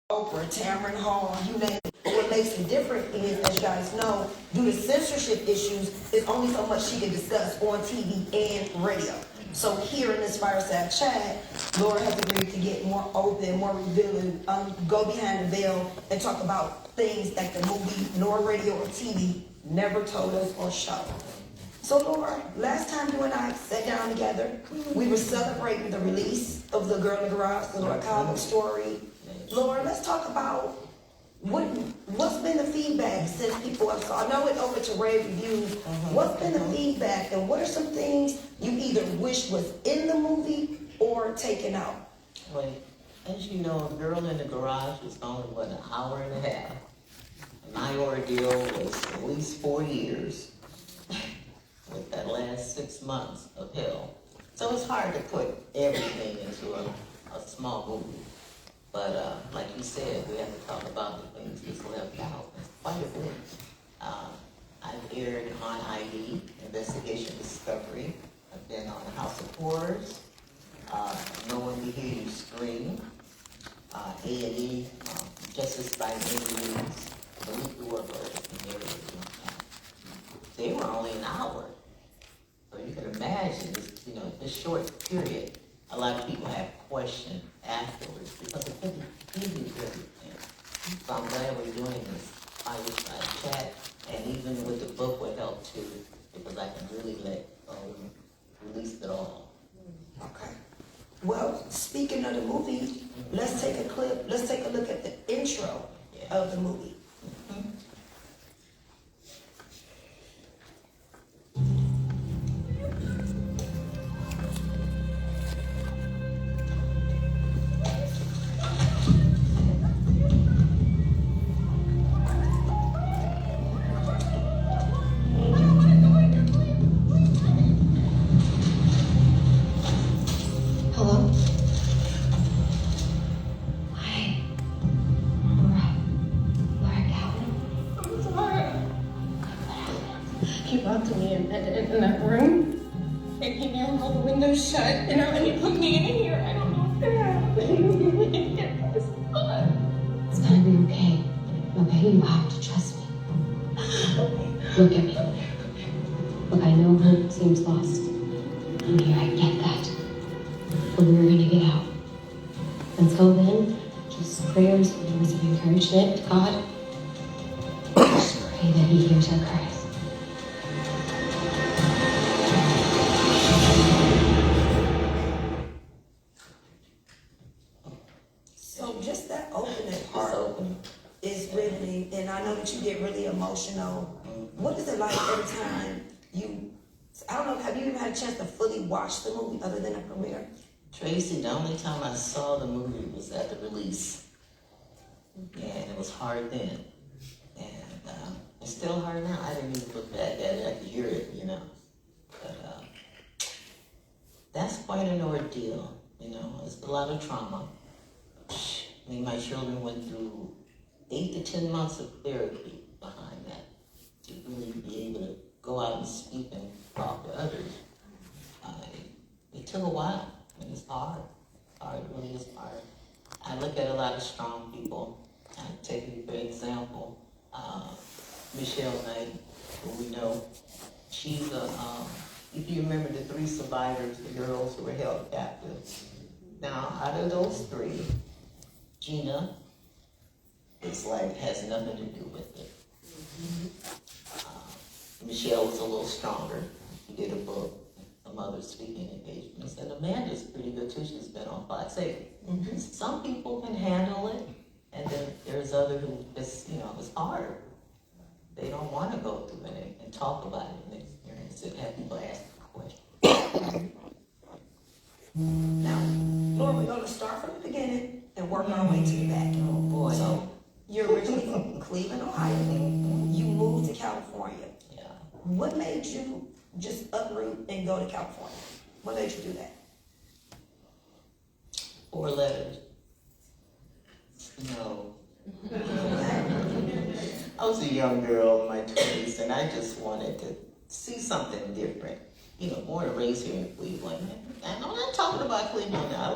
Oprah, Tamron Hall, you name it. What makes it different is, as you guys know, due to censorship issues, there's only so much she can discuss on TV and radio. So here in this fireside chat, Laura has agreed to get more open, more revealing, go behind the veil and talk about things that the movie nor radio or TV never told us or showed. So Laura, last time you and I sat down together, we were celebrating the release of The Girl in the Garage, the Laura Cowan story. Laura, let's talk about what's been the feedback since people have saw. I know it opened to rave reviews. What's been the feedback, and what are some things you either wish was in the movie or taken out? Well, as you know, A Girl in the Garage was only, an hour and a half. My ordeal was at least 4 years with that last 6 months of hell. So it's hard to put everything into a small movie. But like you said, we have to talk about the things that's left out. Quite a bit. I've aired on ID, Investigation Discovery. I've been on House of Horrors, No One Can Hear You Scream, A&E, Justice by Any Means, the Warburg, they were only an hour. So you can imagine, this short period, a lot of people have questions afterwards because it couldn't give you everything. So I'm glad we're doing this fireside chat, and even with the book will help too, because I can really release it all. Okay. Well, speaking of the movie, let's take a clip. Let's take a look at the intro of the movie. Hello? Hi. Laura Cowan. I'm sorry. He locked me in that room, and he nailed all the windows shut, and he put me in here. I don't know what's gonna happen. It's gonna be okay. Okay, you have to trust me. Look at me. Look, I know hope seems lost. I'm here, I get that. But we're gonna get out. Until then, just prayers and words of encouragement to God. Just pray that He hears our cries. So just that opening part is really, and I know that you get really emotional. What is it like every time I don't know, have you even had a chance to fully watch the movie other than a premiere? Tracy, the only time I saw the movie was at the release. And it was hard then. And it's still hard now. I didn't even look back at it. I could hear it, But that's quite an ordeal, It's a lot of trauma. I mean, my children went through 8 to 10 months of therapy behind that to really be able to go out and speak and talk to others. It took a while, and it's hard. It really is hard. I look at a lot of strong people. I take you for example, Michelle Knight, who we know. She's if you remember the 3 survivors, the girls who were held captive. Now, out of those 3, Gina, it's like has nothing to do with it. Michelle was a little stronger. She did a book, some other speaking engagements, and Amanda's pretty good too. She's been on Fox 8. Some people can handle it, and then there's others who just, it's hard. They don't want to go through it and talk about it and experience it, have people ask questions. Now, Laura, we're going to start from the beginning and work our way to the back. Oh boy. So, you're originally from Cleveland, Ohio. You moved to California. Yeah. What made you just uproot and go to California? What made you do that? 4 letters. No. I was a young girl in my 20s, and I just wanted to see something different. Born and raised here in Cleveland. And I'm not talking about Cleveland now.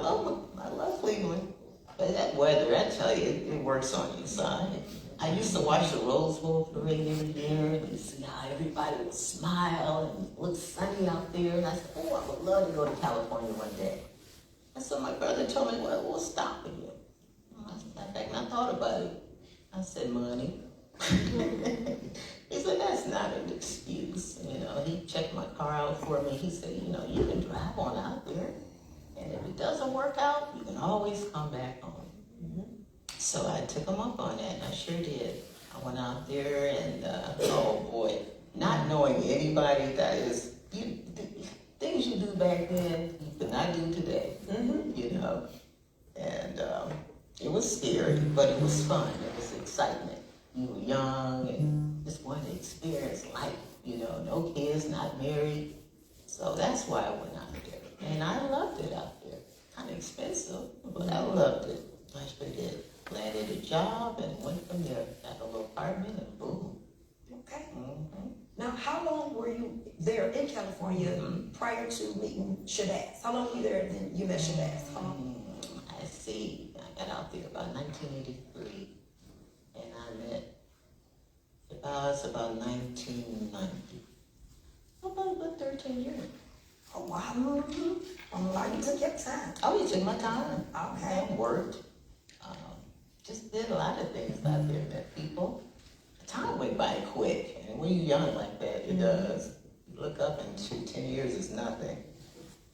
I love Cleveland. But that weather, I tell you, it works on your side. I used to watch the Rose Bowl parade every year and you see how everybody would smile and look sunny out there. And I said, oh, I would love to go to California one day. And so my brother told me, well, what's stopping you? I sat back and I thought about it. I said, money. He said, that's not an excuse. You know, he checked my car out for me. He said, you know, you can drive on out there. And if it doesn't work out, you can always come back home. So I took him up on that, and I sure did. I went out there, and oh boy, not knowing anybody, that is, things you do back then, you could not do today, you know. And it was scary, but it was fun. It was excitement. You were young and just wanted to experience life, you know, no kids, not married. So that's why I went out there. And I loved it out there. Kind of expensive, but I loved it. I sure did. Landed a job and went from there. Got a little apartment and boom. Okay. Now, how long were you there in California prior to meeting Shabazz? How long were you there and then you met Shabazz? I see. I got out there about 1983. And I met Shabazz about 1990. About 13 years. Oh, wow. Like you took your time. Oh, you took my time. Okay. I worked. Just did a lot of things out there, met people. The time went by quick, and when you're young like that, it does. You look up and 10 years is nothing.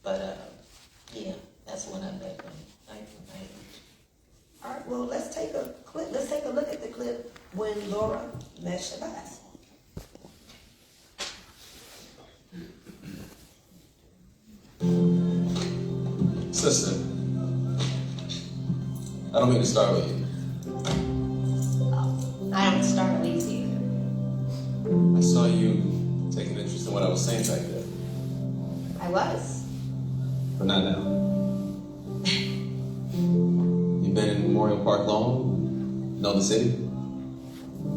But yeah, that's when I met them, 1990. All right, well, let's take a clip. Let's take a look at the clip when Laura met Shabazz. Sister, I don't mean to startle you. I don't startle easy. I saw you take an interest in what I was saying back there, I was. but not now. You've been in Memorial Park long? Know the city?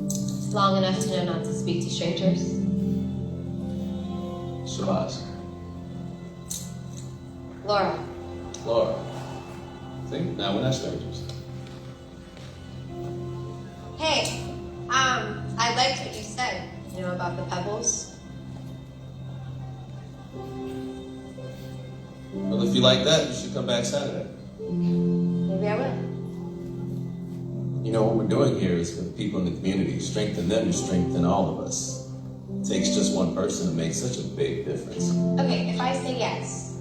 It's long enough to know not to speak to strangers. Shabazz. Laura. Laura. See, now we're not strangers. Hey, I liked what you said, you know, about the pebbles. Well, if you like that, you should come back Saturday. Maybe I will. You know, what we're doing here is for the people in the community. Strengthen them to strengthen all of us. It takes just one person to make such a big difference. Okay, if I say yes,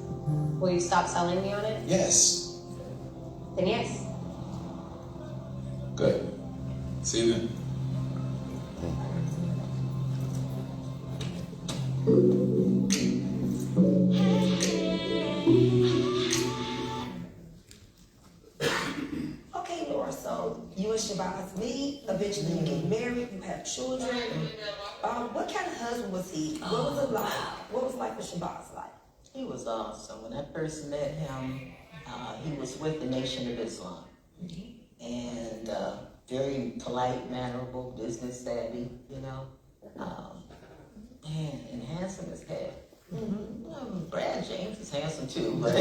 will you stop selling me on it? Yes. Then yes. Good. See you then. Okay, Laura, so you and Shabazz meet, eventually you get married, you have children. What kind of husband was he? What was it like? What was life with Shabazz like? He was awesome. When I first met him, he was with the Nation of Islam. And very polite, mannerable, business savvy, you know. And handsome as heck. Brad James is handsome too, but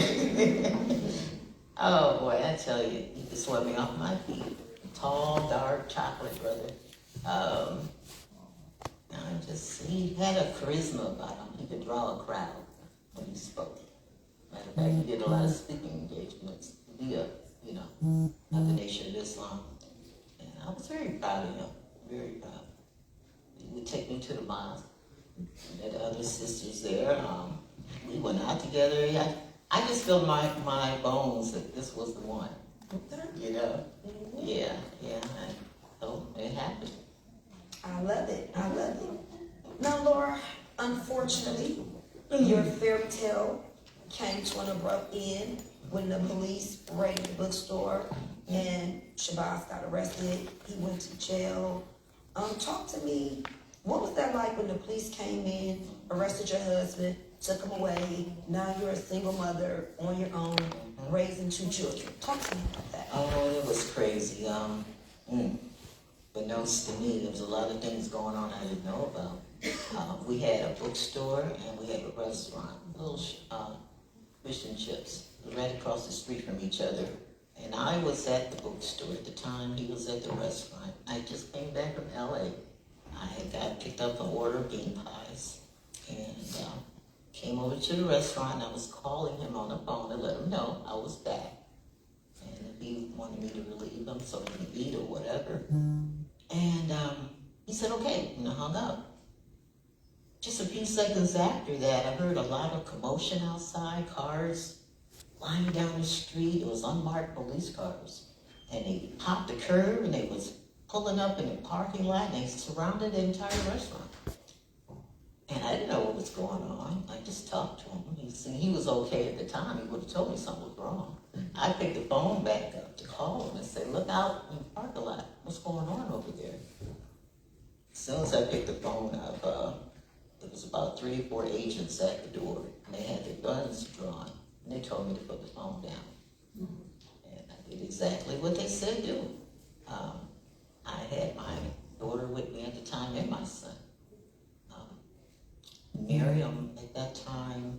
oh boy, I tell you, he could sweep me off my feet. Tall, dark, chocolate brother. He had a charisma about him. He could draw a crowd when he spoke. Matter of fact, he did a lot of speaking engagements via, you know, of the Nation of Islam. And I was very proud of him, very proud. He would take me to the mosque. Met other sisters there. We went out together. I just felt my bones that this was the one. You know? Yeah. So it happened. I love it. I love it. Now, Laura, unfortunately, your fairy tale came to an abrupt end when the police raided the bookstore and Shabazz got arrested. He went to jail. Talk to me. What was that like when the police came in, arrested your husband, took him away? Now you're a single mother on your own, raising 2 children. Talk to me about that. Oh, it was crazy. Beknownst to me, there was a lot of things going on I didn't know about. We had a bookstore and we had a restaurant, little fish and chips, right across the street from each other. And I was at the bookstore at the time. He was at the restaurant. I just came back from LA. I had picked up an order of bean pies and came over to the restaurant. And I was calling him on the phone to let him know I was back. And if he wanted me to relieve him so he could eat or whatever. And he said, okay, and I hung up. Just a few seconds after that, I heard a lot of commotion outside, cars lying down the street. It was unmarked police cars. And they popped the curb and they was pulling up in the parking lot and they surrounded the entire restaurant. And I didn't know what was going on. I just talked to him. He was okay at the time. He would have told me something was wrong. I picked the phone back up to call him and say, look out in the parking lot. What's going on over there? As soon as I picked the phone up, there was about 3 or 4 agents at the door. And they had their guns drawn. And they told me to put the phone down. And I did exactly what they said do. I had my daughter with me at the time and my son. Miriam at that time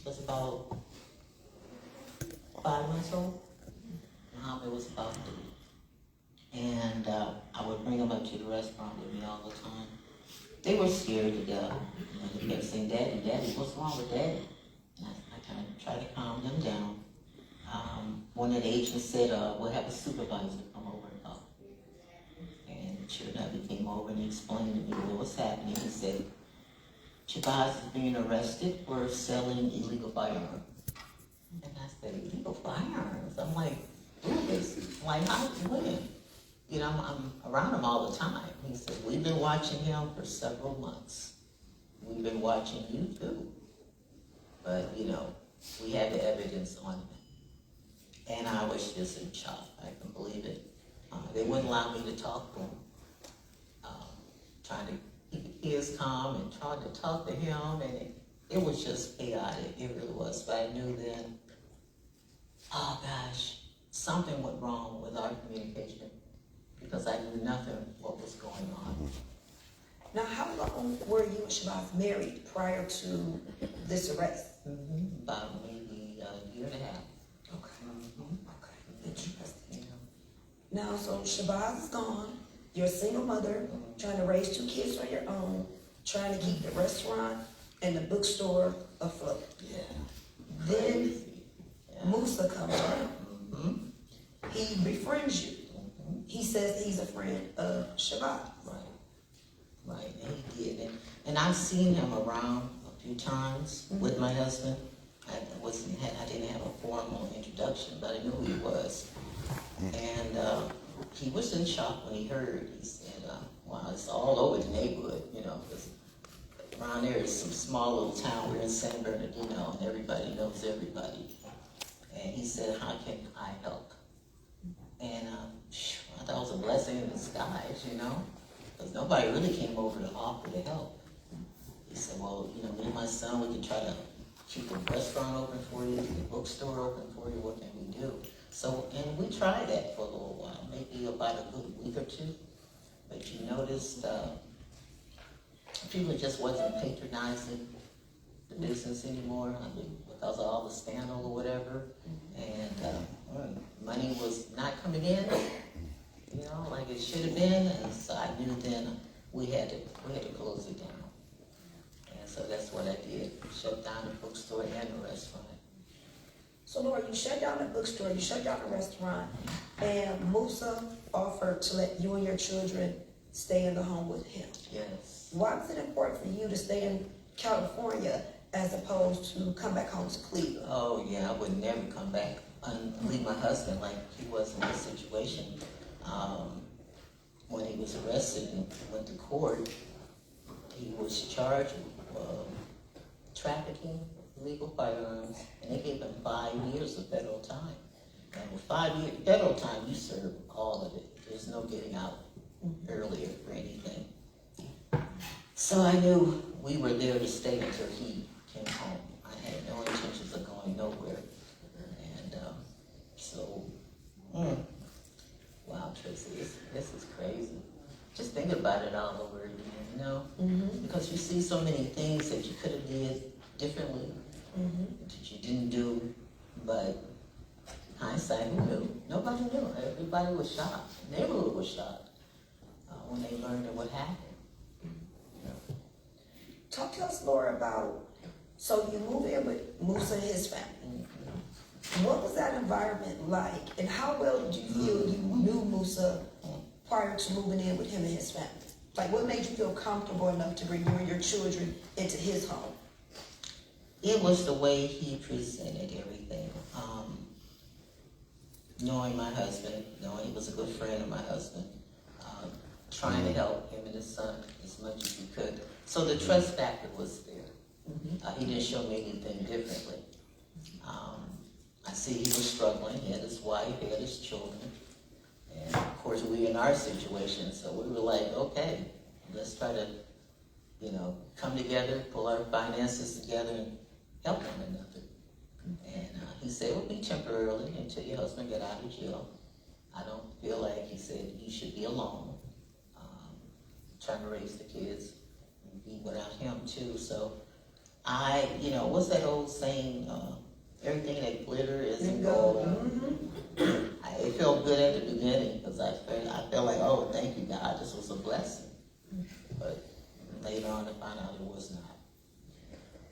was about 5 months old. Muhammad was about 3. And I would bring them up to the restaurant with me all the time. They were scared to death. They kept saying, Daddy, Daddy, what's wrong with Daddy? And I kind of tried to calm them down. One of the agents said, we'll have a supervisor come over and talk. And sure enough, he came over and he explained to me what was happening. He said, Shabazz is being arrested for selling illegal firearms. And I said, illegal firearms? I'm like, like, how, when? You know, I'm around him all the time. He said, we've been watching him for several months. We've been watching you too. But, you know, we have the evidence on him. And I was just in shock. I couldn't believe it. They wouldn't allow me to talk to him. Trying to keep the kids calm and trying to talk to him. And it was just chaotic. It really was. But I knew then, oh gosh, something went wrong with our communication because I knew nothing what was going on. Now, how long were you and Shabazz married prior to this arrest? About maybe a year and a half. Okay, interesting. Now, so Shabazz is gone. You're a single mother, trying to raise 2 kids on your own, trying to keep the restaurant and the bookstore afloat. Yeah. Then Musa comes around. He befriends you. He says he's a friend of Shabazz. Right, and he did. And I've seen him around a few times with my husband. I didn't have a formal introduction, but I knew who he was. And he was in shock when he heard. He said, wow, it's all over the neighborhood, you know, because around there is some small little town. We're in San Bernardino, and everybody knows everybody. And he said, how can I help? And I thought it was a blessing in disguise, you know, because nobody really came over to offer to help. He said, well, you know, me and my son, we can try to keep the restaurant open for you, keep the bookstore open for you, what can we do? So, and we tried that for a little while, maybe about a good week or 2. But you noticed people just wasn't patronizing the business anymore, I mean, because of all the scandal or whatever. And money was not coming in, you know, like it should have been. And so I knew then we had to close it down. And so that's what I did, shut down the bookstore and the restaurant. So Laura, you shut down the bookstore, you shut down the restaurant, and Musa offered to let you and your children stay in the home with him. Yes. Why was it important for you to stay in California as opposed to come back home to Cleveland? Oh yeah, I would never come back and leave my husband like he was in this situation. When he was arrested and went to court, he was charged with trafficking illegal firearms, and they gave him 5 years of federal time. And with 5 years federal time, you serve all of it. There's no getting out earlier for anything. So I knew we were there to stay until he came home. I had no intentions of going nowhere. And wow, Tracy, this is crazy. Just thinking about it all over again, you know? Because you see so many things that you could have did differently, that you didn't do, but hindsight, who knew? Nobody knew. Everybody was shocked. The neighborhood was shocked when they learned of what happened. Talk to us, Laura, about, so you move in with Musa and his family. What was that environment like, and how well did you feel you knew Musa prior to moving in with him and his family? Like, what made you feel comfortable enough to bring you and your children into his home? It was the way he presented everything. Knowing my husband, knowing he was a good friend of my husband, trying to help him and his son as much as he could. So the trust factor was there. He didn't show me anything differently. I see he was struggling. He had his wife, he had his children. And of course, we in our situation, so we were like, okay, let's try to, come together, pull our finances together, and help one another. And he said it would be temporarily until your husband got out of jail. I don't feel like, he said, you should be alone, trying to raise the kids and be without him too. So what's that old saying, everything that glitter isn't gold. It felt good at the beginning because I felt like, oh, thank you, God, this was a blessing. But later on, I found out it was not.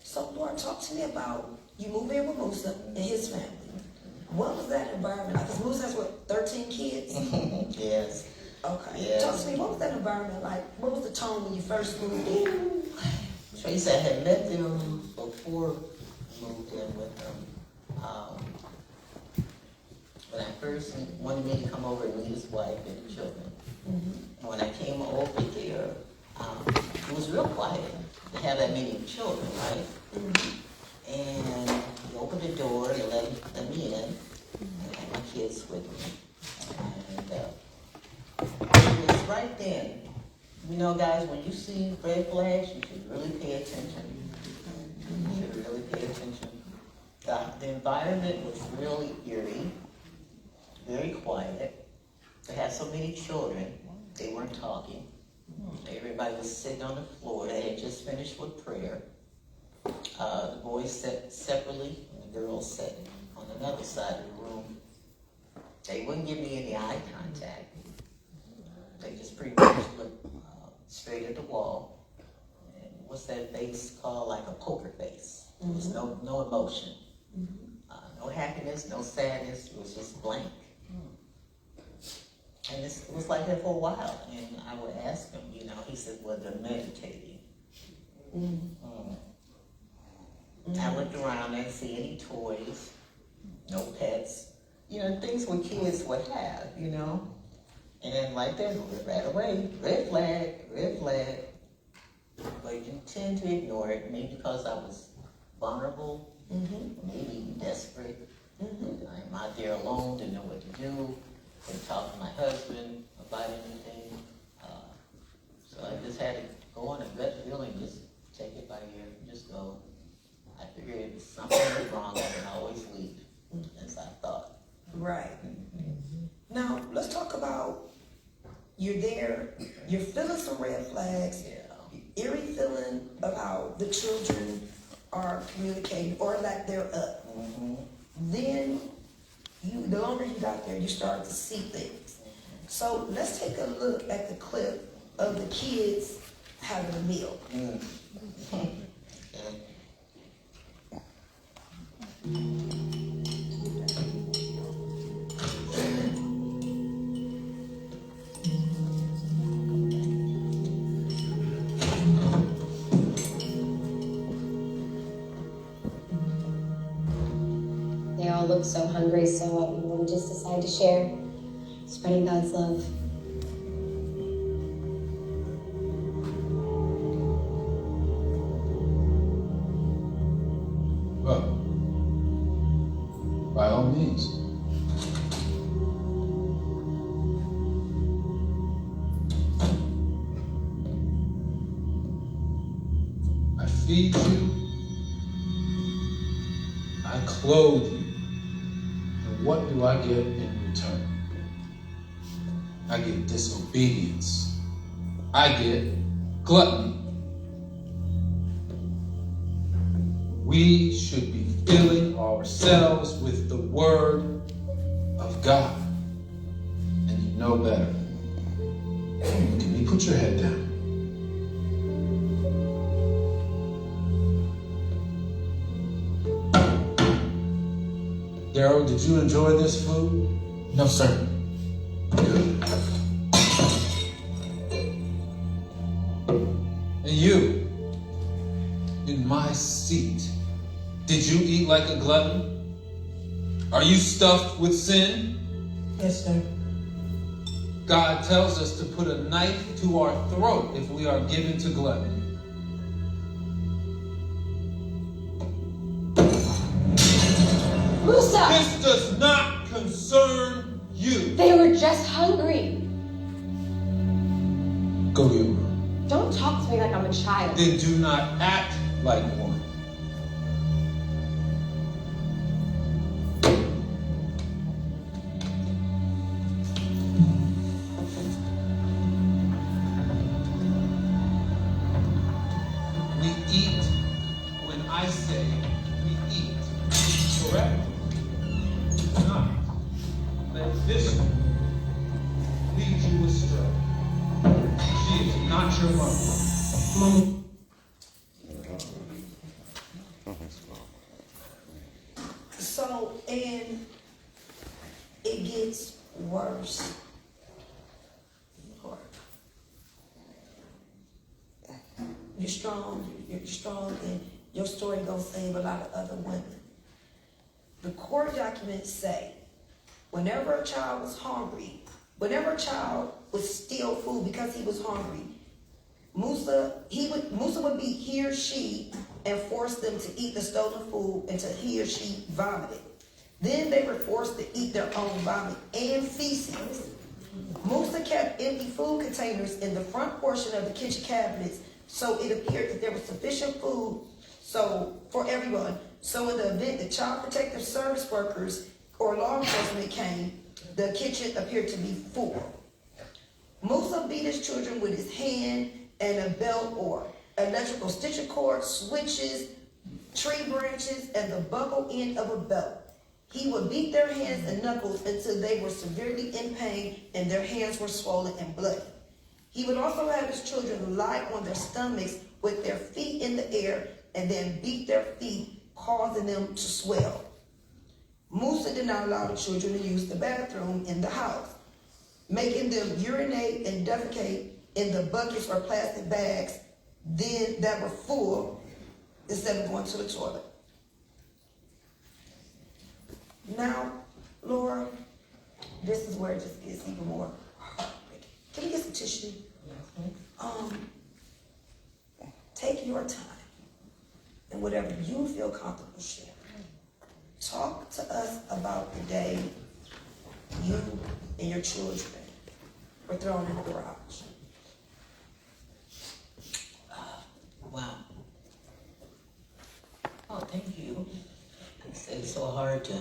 So, Laura, talk to me about, you moved in with Musa and his family. What was that environment like? Because Musa has, 13 kids? Yes. Okay. Yes. Talk to me, what was that environment like? What was the tone when you first moved in? Tracy, I had met them before I moved in with them. When I first wanted me to come over and meet his wife and the children, when I came over there, it was real quiet. They have that many children, right? And he opened the door and let me in, and I had my kids with me. And it was right then. Guys, when you see red flags, you should really pay attention. You should really pay attention. The environment was really eerie, very quiet. They had so many children, they weren't talking. Everybody was sitting on the floor. They had just finished with prayer. The boys sat separately, and the girls sat on another side of the room. They wouldn't give me any eye contact. They just pretty much looked straight at the wall. And what's that face called? Like a poker face. There was no emotion. No happiness, no sadness. It was just blank. And it was like that for a while. And I would ask him, he said, well, they're meditating. I looked around, I didn't see any toys, no pets, things what kids would have, And like that, right away, red flag. But you tend to ignore it, maybe because I was vulnerable, maybe desperate. I'm out there alone, didn't know what to do, couldn't talk to my husband about anything. So I just had to go on a gut feeling, just take it by ear, just go. I figured if something was wrong, I can always leave, as I thought. Right. Now, let's talk about, you're there, you're feeling some red flags, eerie feeling of how the children are communicating or lack thereof. Then, the longer you got there, you start to see things. So let's take a look at the clip of the kids having a meal. They all look so hungry, so we just decided to share, spreading God's love. Well, by all means. I feed you, I clothe you, and what do I get in return? I get disobedience. I get gluttony. We should be filling ourselves with the Word of God, and you know better. Look at me, put your head down. Daryl, did you enjoy this food? No, sir. Good. And you, in my seat, did you eat like a glutton? Are you stuffed with sin? Yes, sir. God tells us to put a knife to our throat if we are given to gluttony. Musa! This does not concern you. They were just hungry. Go to your room. Don't talk to me like I'm a child. Then do not act like one. We eat when I say we eat. Correct? Do not let this lead you astray. She is not your mother. So, and it gets worse. You're strong, and your story gonna save a lot of other women. The court documents say, whenever a child was hungry, whenever a child would steal food because he was hungry, Musa would beat he or she and force them to eat the stolen food until he or she vomited. Then they were forced to eat their own vomit and feces. Musa kept empty food containers in the front portion of the kitchen cabinets, so it appeared that there was sufficient food for everyone. So in the event that child protective service workers or law enforcement came, the kitchen appeared to be full. Musa beat his children with his hand and a belt or electrical stitching cord, switches, tree branches, and the buckle end of a belt. He would beat their hands and knuckles until they were severely in pain and their hands were swollen and bloody. He would also have his children lie on their stomachs with their feet in the air and then beat their feet, causing them to swell. Musa did not allow the children to use the bathroom in the house, making them urinate and defecate in the buckets or plastic bags that were full instead of going to the toilet. Now, Laura, this is where it just gets even more heartbreaking. Can we get some tissue? Take your time and whatever you feel comfortable sharing. Talk to us about the day you and your children were thrown in the garage. Wow. Oh, thank you. It's so hard to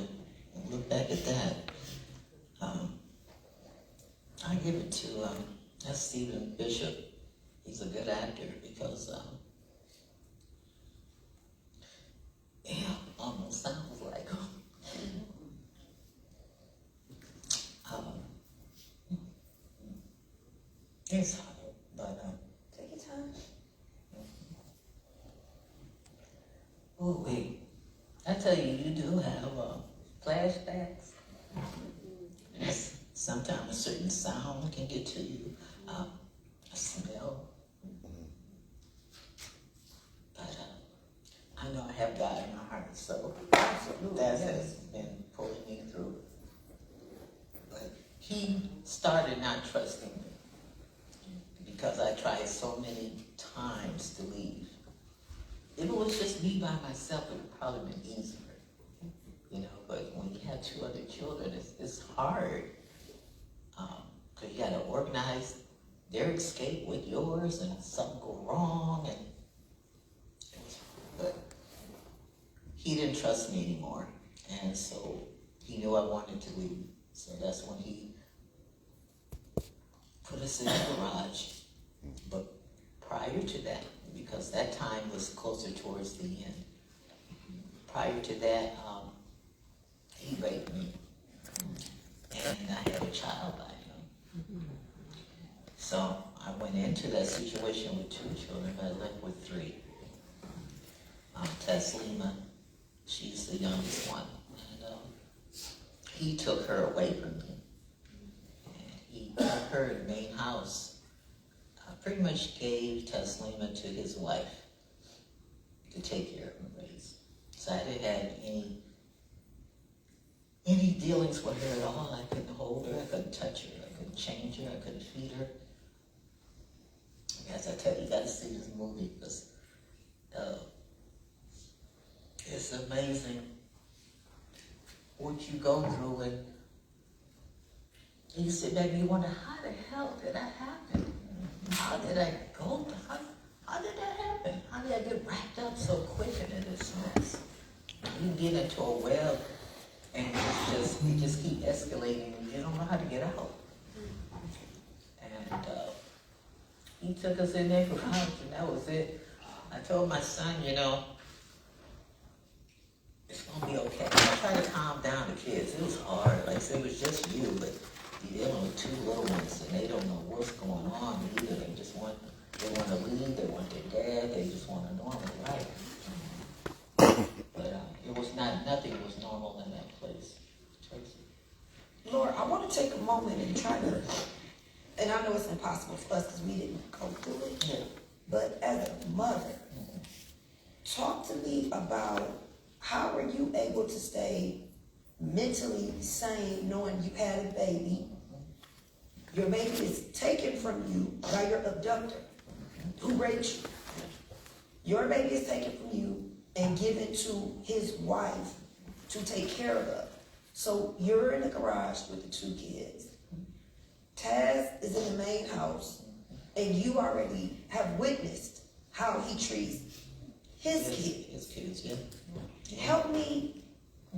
look back at that. I give it to that's Stephen Bishop. He's a good actor because almost sounds like him. It's hard, but Take your time. oh wait, I tell you, you do have flashbacks. Sometimes a certain sound can get to you, a smell. But I know I have God in my heart, so that has been pulling me through. But he started not trusting me because I tried so many times to leave. If it was just me by myself, it would probably been easier, you know. But when you have two other children, it's hard because you got to organize their escape with yours, and something go wrong, and it was hard. But he didn't trust me anymore, and so he knew I wanted to leave. So that's when he put us in the garage. But prior to that, because that time was closer towards the end. Prior to that, he raped me. and I had a child by him. So I went into that situation with 2 children, but I left with 3. Taslima, she's the youngest one, and he took her away from me. And he took her in the main house, pretty much gave Taslima to his wife to take care of and raise. So I didn't have any dealings with her at all. I couldn't hold her, I couldn't touch her, I couldn't change her, I couldn't feed her. As I tell you, you gotta see this movie because it's amazing what you go through, and you sit back and you wonder, how the hell did that happen? How did I go? How did that happen? How did I get wrapped up so quick into this mess? You get into a web and you just keep escalating and you don't know how to get out. And he took us in there garage and that was it. I told my son, it's gonna be okay. I try to calm down the kids. It was hard. Like I said, it was just you, but you're dealing with 2 little ones and they don't know what's going on either. They want to leave, they want their dad, they just want a normal life. But it was nothing was normal in that place. Tracy. Laura, I want to take a moment and try to, and I know it's impossible for us because we didn't go through it, Yeah. but as a mother, talk to me about how were you able to stay mentally sane knowing you had a baby, your baby is taken from you by your abductor who raped you. Your baby is taken from you and given to his wife to take care of. So you're in the garage with the 2 kids. Taz is in the main house, and you already have witnessed how he treats his kids. His kids, yeah. Help me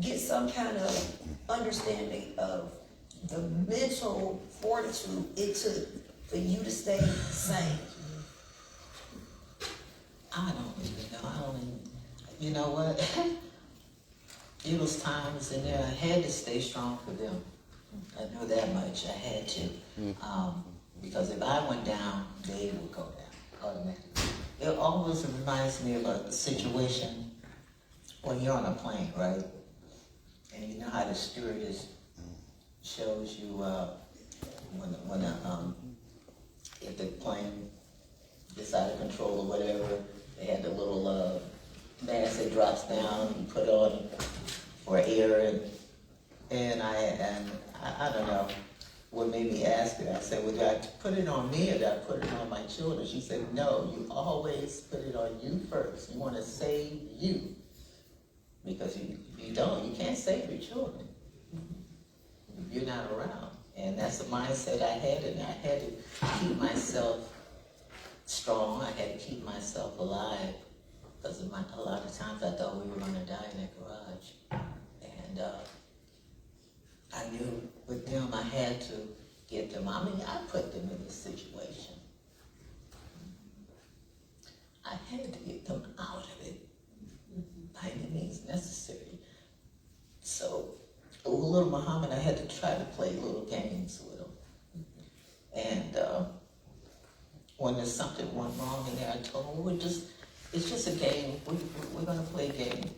get some kind of understanding of the mental fortitude it took for you to stay sane. I don't even know. You know what? It was times in there I had to stay strong for them. I know that much. I had to. Because if I went down, they would go down automatically. It always reminds me of a situation when you're on a plane, right? And you know how the stewardess shows you if the plane gets out of control or whatever, they had the little mask that drops down, you put on for air, and I don't know what made me ask her. I said, well, did I put it on me or did I put it on my children? She said, no, you always put it on you first. You want to save you. Because if you don't, you can't save your children if you're not around. And that's the mindset I had, and I had to keep myself strong. I had to keep myself alive because a lot of times I thought we were going to die in that garage. And I knew with them I had to get them. I mean, I put them in this situation. I had to get them out of it by any means necessary. So, with little Muhammad, I had to try to play little games with him. And when there's something went wrong in there, I told him, it's just a game. We're going to play a game.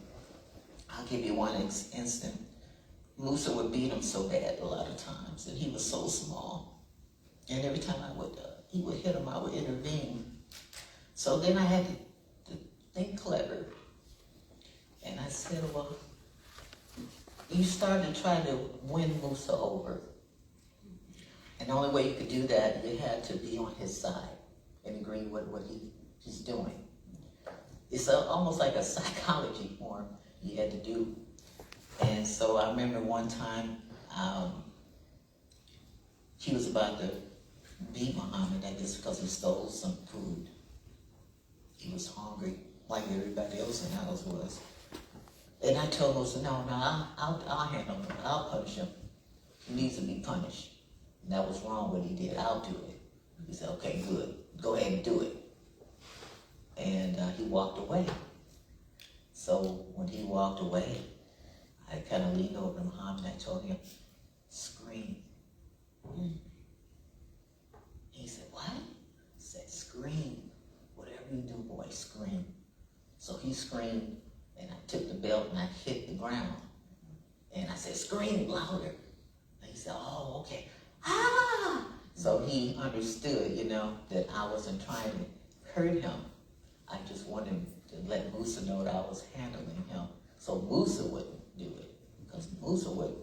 I'll give you one instant. Musa would beat him so bad a lot of times, and he was so small. And every time he would hit him, I would intervene. So then I had to think clever. And I said, well, you started to try to win Musa over. And the only way you could do that, you had to be on his side and agree with what he's doing. It's almost like a psychology form you had to do. And so I remember one time, he was about to beat Muhammad, I guess because he stole some food. He was hungry, like everybody else in the house was. And I told him, no, I'll handle him. I'll punish him. He needs to be punished. And that was wrong what he did. I'll do it. He said, okay, good. Go ahead and do it. And he walked away. So when he walked away, I kind of leaned over to Muhammad and I told him, scream. He said, what? I said, scream. Whatever you do, boy, scream. So he screamed, and I took the belt and I hit the ground. And I said, scream louder. And he said, oh, okay. Ah! So he understood, you know, that I wasn't trying to hurt him. I just wanted to let Musa know that I was handling him. So Musa wouldn't do it. Because Musa would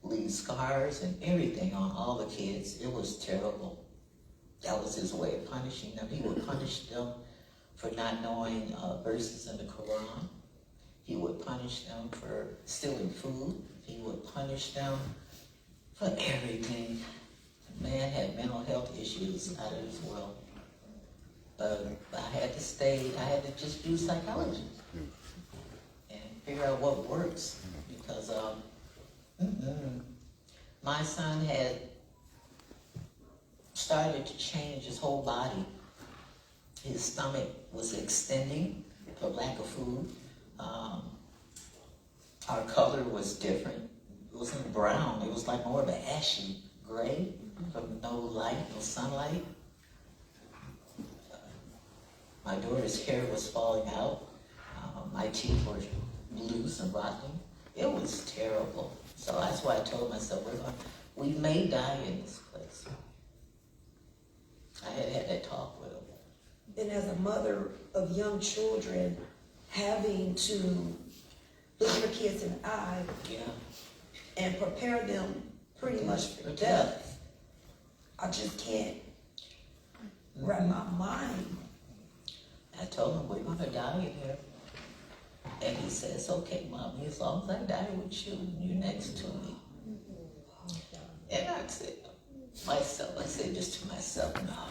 leave scars and everything on all the kids. It was terrible. That was his way of punishing them. He would punish them for not knowing verses in the Quran. He would punish them for stealing food. He would punish them for everything. The man had mental health issues out of this world. I had to just do psychology and figure out what works, because my son had started to change his whole body. His stomach was extending for lack of food. Our color was different. It wasn't brown. It was like more of an ashy gray from no light, no sunlight. My daughter's hair was falling out. My teeth were loose and rotting. It was terrible. So that's why I told myself, we may die in this place. I had that talk with him. And as a mother of young children, having to look your kids in the eye and prepare them pretty much for death, I just can't wrap my mind. I told him, we're gonna die in here. And he says, okay, Mommy, as long as I die with you, you're next to me. And I said, just to myself, no,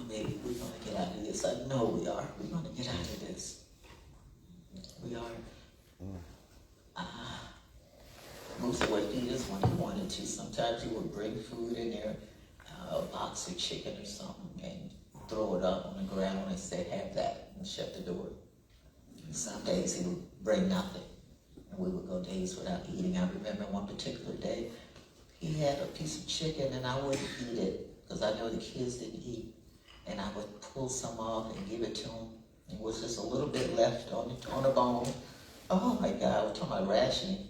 baby, we're gonna get out of this. I know we are. We're gonna get out of this. We are. Musa would feed us when he wanted to. Sometimes he would bring food in there, a box of chicken or something, and throw it up on the ground and say, have that, and shut the door. And some days he would bring nothing, and we would go days without eating. I remember one particular day, he had a piece of chicken and I wouldn't eat it, because I know the kids didn't eat. And I would pull some off and give it to him. It was just a little bit left on the bone. Oh my God, we're talking about rationing.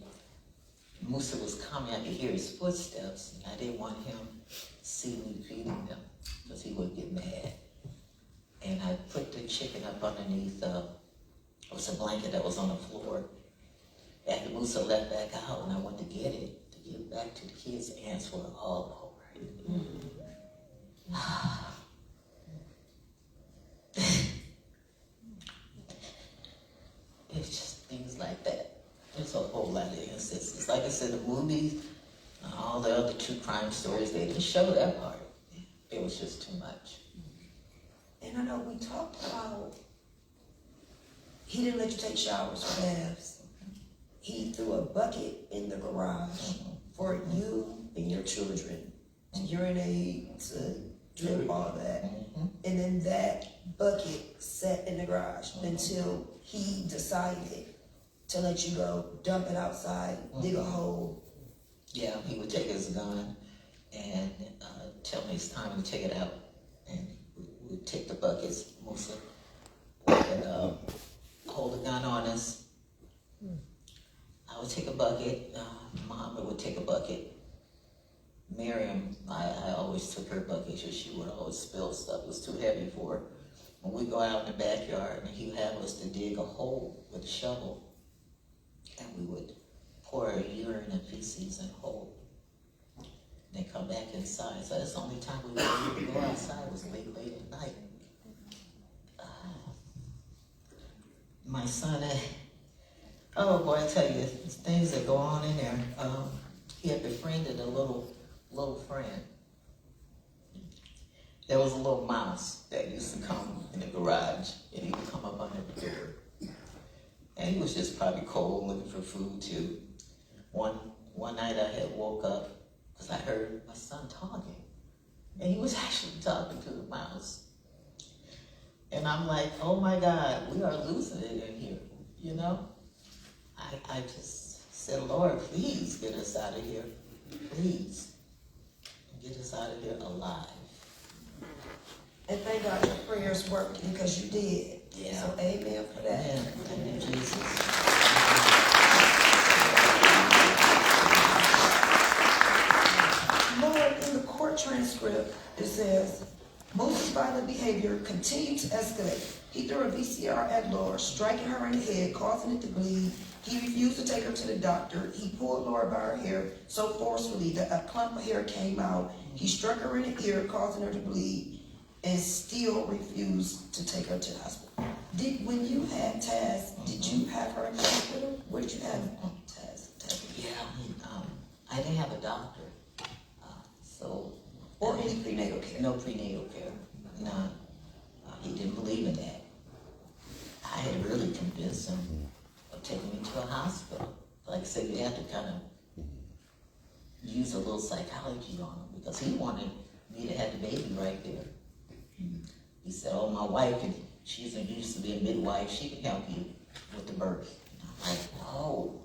Musa was coming, I could hear his footsteps, and I didn't want him to see me feeding them, because he would get mad. And I put the chicken up underneath, it was a blanket that was on the floor. After Musa left back out, and I went to get it, to give it back to the kids, the ants were all over it. It's just things like that. There's a whole lot of instances. Like I said, the movies, all the other true crime stories, they didn't show that part. It was just too much. And I know we talked about, he didn't let you take showers or baths. He threw a bucket in the garage for you and your children to urinate, to do all that. And then that bucket sat in the garage until he decided to let you go, dump it outside, dig a hole. Yeah, he would take his gun and tell me it's time to take it out. And we would take the buckets, Musa would hold the gun on us. I would take a bucket, Mama would take a bucket. Miriam, I always took her bucket because she would always spill stuff. It was too heavy for her. When we go out in the backyard, and he would have us to dig a hole with a shovel, and we would pour our urine and feces in a hole. Then come back inside. So that's the only time we were able to go outside was late at night. My son, oh boy, I tell you, there's things that go on in there. He had befriended a little friend. There was a little mouse that used to come in the garage, and he would come up under the door. And he was just probably cold, looking for food too. One night I had woke up because I heard my son talking. And he was actually talking to the mouse. And I'm like, oh my God, we are losing it in here, you know? I just said, Lord, please get us out of here. Please. Get us out of here alive. And thank God your prayers worked because you did. Yeah. So amen for that. Amen. Thank you, Jesus. Lord, in the court transcript, it says, Moses' violent behavior continued to escalate. He threw a VCR at Laura, striking her in the head, causing it to bleed. He refused to take her to the doctor. He pulled Laura by her hair so forcefully that a clump of hair came out. He struck her in the ear, causing her to bleed, and still refused to take her to the hospital. When you had Taz, did you have her in the hospital? Where did you have Taz? Yeah, I didn't have a doctor. Or any prenatal care? No prenatal care. No. He didn't believe in that. I had to really convince him of taking me to a hospital. Like I said, you have to kind of use a little psychology on him because he wanted me to have the baby right there. He said, oh, my wife, she used to be a midwife, she can help you with the birth. And I'm like, no,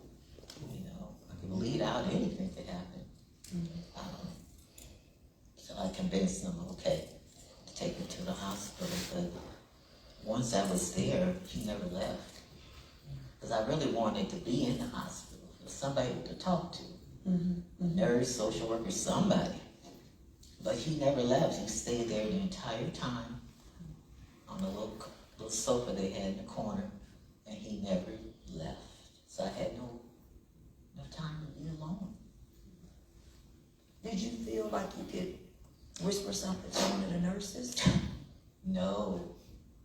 I can bleed out, anything could happen. So I convinced him, okay, to take me to the hospital. But once I was there, he never left. Because I really wanted to be in the hospital for somebody to talk to. Nurse, social worker, somebody. But he never left. He stayed there the entire time on the little sofa they had in the corner, and he never left. So I had no time to be alone. Did you feel like you could whisper something to one of the nurses? No,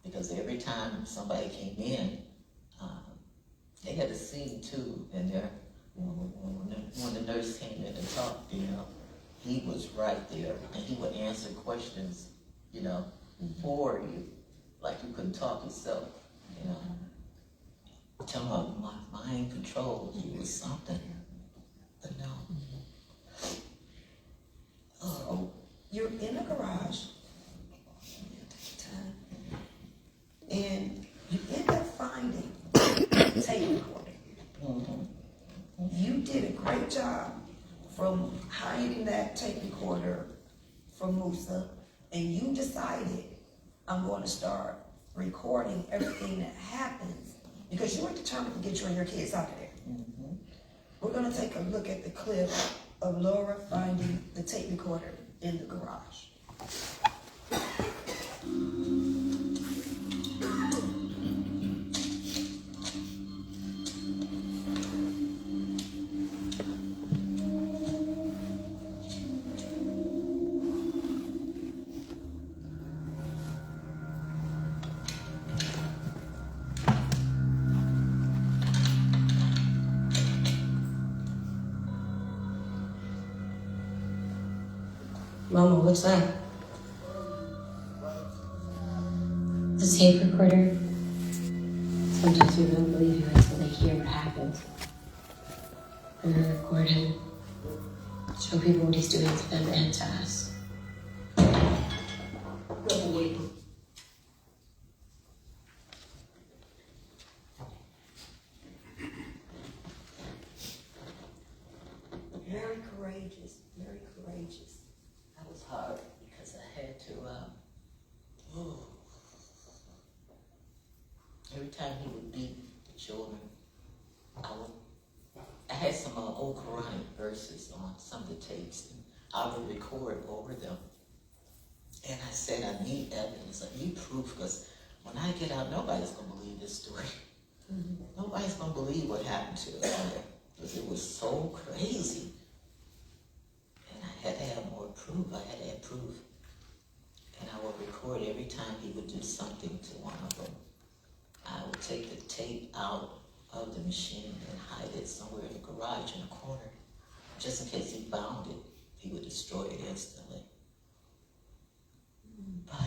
because every time somebody came in, they had a scene too, and when the nurse came in and talked, he was right there, and he would answer questions, for you, like you couldn't talk yourself, Tell him my mind control, he was something, but no. So you're in a garage, and you end up finding a tape recorder. You did a great job from hiding that tape recorder from Musa, and you decided, I'm going to start recording everything that happens because you were determined to get you and your kids out of there. We're going to take a look at the clip of Laura finding the tape recorder in the garage. Mama, what's that? The tape recorder. Sometimes we don't believe you until they hear what happened. And then record him. Show people what he's doing to them and to us. Very courageous, very courageous. That was hard because I had to, every time he would beat the children, I had some old Quranic verses on some of the tapes, and I would record over them. And I said, I need evidence, I need proof, because when I get out, nobody's going to believe this story. Nobody's going to believe what happened to us there, because it was so crazy. And I had to have more proof. I had to have proof. And I would record every time he would do something to one of them. I would take the tape out of the machine and hide it somewhere in the garage in the corner. Just in case he found it, he would destroy it instantly. But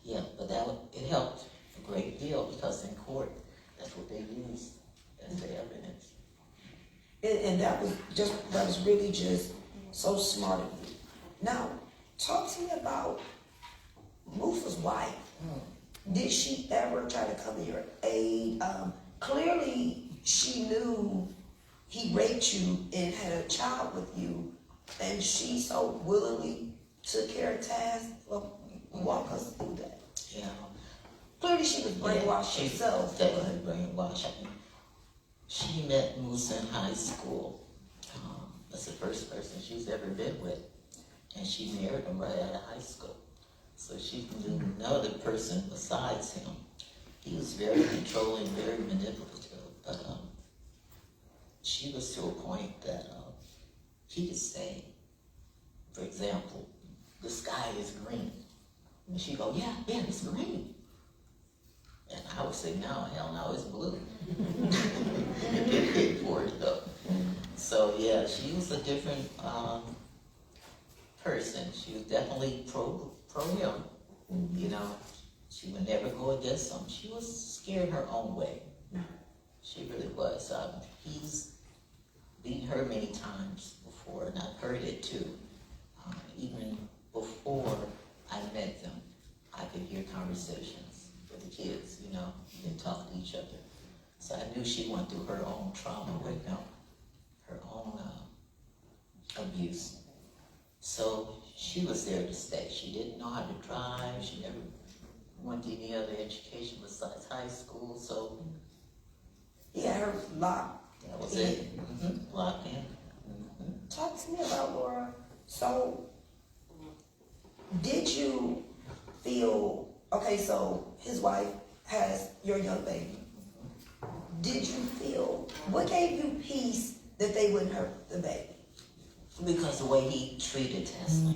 yeah, but it helped a great deal because in court, that's what they used as the evidence. And that was really just so smart of you. Now, talk to me about Mufa's wife. Did she ever try to come to your aid? Clearly, she knew he raped you and had a child with you, and she so willingly took care of task. Well, walk us through that. Yeah. Clearly, she was brainwashed she herself. definitely brainwashed. She met Musa in high school. That's the first person she's ever been with. And she married him right out of high school. So she knew no other person besides him. He was very controlling, very manipulative. But she was to a point that he could say, for example, the sky is green. And she'd go, yeah, it's green. And I would say, no, hell no, it's blue. And get hit for it though. So yeah, she was a different person. She was definitely pro him. You know, she would never go against him. She was scared her own way. She really was. He's beaten her many times before, and I've heard it too. Even before I met them, I could hear conversations with the kids, you know, and talk to each other. So I knew she went through her own trauma with him, her own abuse. So she was there to stay. She didn't know how to drive. She never went to any other education besides high school. So He had her locked. that was it. Locked in. Talk to me about Laura. So, did you feel, okay, so his wife has your young baby. Did you feel, what gave you peace that they wouldn't hurt the baby? Because the way he treated Tesla,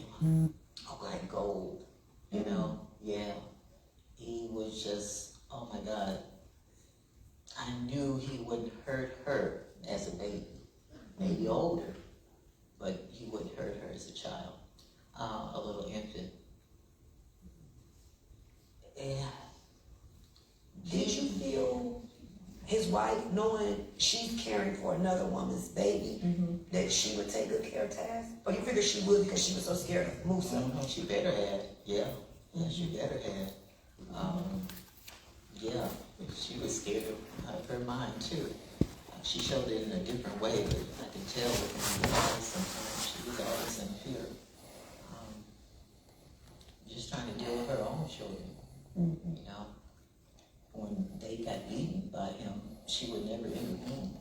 like gold, you know, yeah. He was just, oh my God. I knew he wouldn't hurt her as a baby, maybe older, but he wouldn't hurt her as a child, a little infant. Yeah. Did you feel his wife, knowing she's caring for another woman's baby, that she would take good care of Taz? Or you figured she would because she was so scared of Musa? She better had, yeah, she better had. Yeah, she was scared out of her mind too. She showed it in a different way, but I could tell in her eyes sometimes she was always in fear. Just trying to deal with her own children, you know. When they got beaten by him, she would never intervene.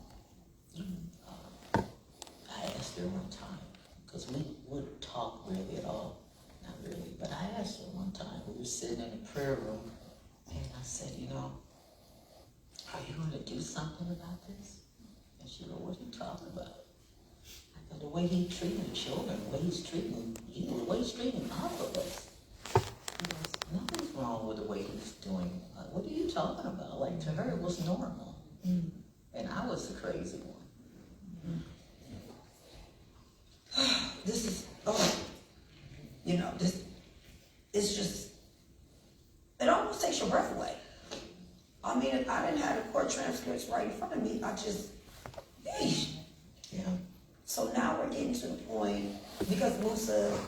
I asked her one time, because we wouldn't talk really at all, not really, but I asked her one time, we were sitting in the prayer room, and I said, you know, are you going to do something about this? And she go, what are you talking about? I go, the way he treated children, the way he's treating you, the way he's treating all of us. He goes, nothing's wrong with the way he's doing. What are you talking about? Like, to her, it was normal. And I was the crazy one. This is, oh, you know, this, it's just, it almost takes your breath away. I mean, if I didn't have the court transcripts right in front of me, I just, eesh. Yeah. So now we're getting to the point, because Musa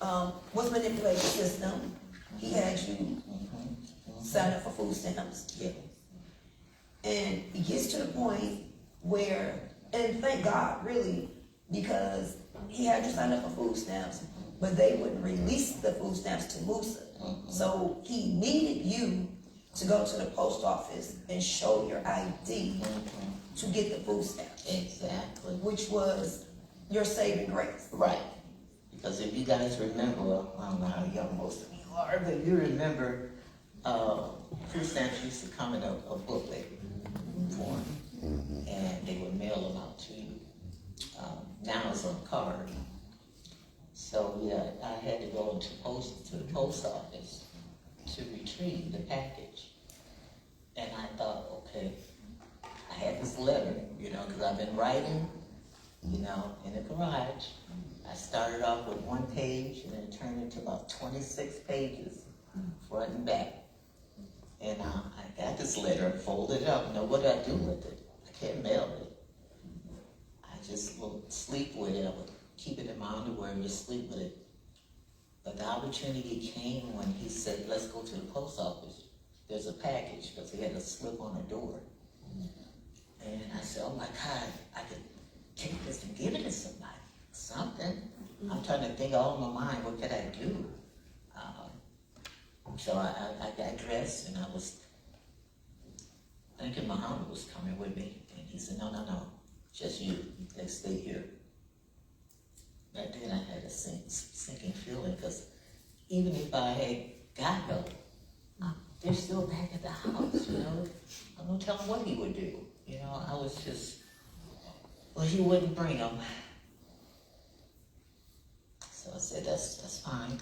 was manipulating the system, he had you sign up for food stamps. Yeah. And it gets to the point where, and thank God, really, because he had you sign up for food stamps, but they wouldn't release the food stamps to Musa. So he needed you to go to the post office and show your ID to get the food stamps. Exactly. Which was your saving grace. Right. Because if you guys remember, well, I don't know how young most of you are, but you remember food stamps used to come in a booklet form, and they would mail them out to you. Now it's on card. So yeah, I had to go to the post office to retrieve the package. And I thought, okay, I had this letter, you know, because I've been writing, you know, in the garage. I started off with one page, and it turned into about 26 pages, front and back. And I got this letter, folded it up. Now, what do I do with it? I can't mail it. I just will sleep with it. I would keep it in my underwear and just sleep with it. But the opportunity came when he said, let's go to the post office. There's a package, because he had a slip on the door. And I said, oh my God, take this and give it to somebody, something. I'm trying to think all in my mind, what could I do? So I got dressed and I was thinking Muhammad was coming with me. And he said, no, just you, they stay here. But then I had a sinking feeling, because even if I had got help, they're still back at the house, you know. I don't tell him what he would do. You know, I was just, well, he wouldn't bring them. So I said, that's fine.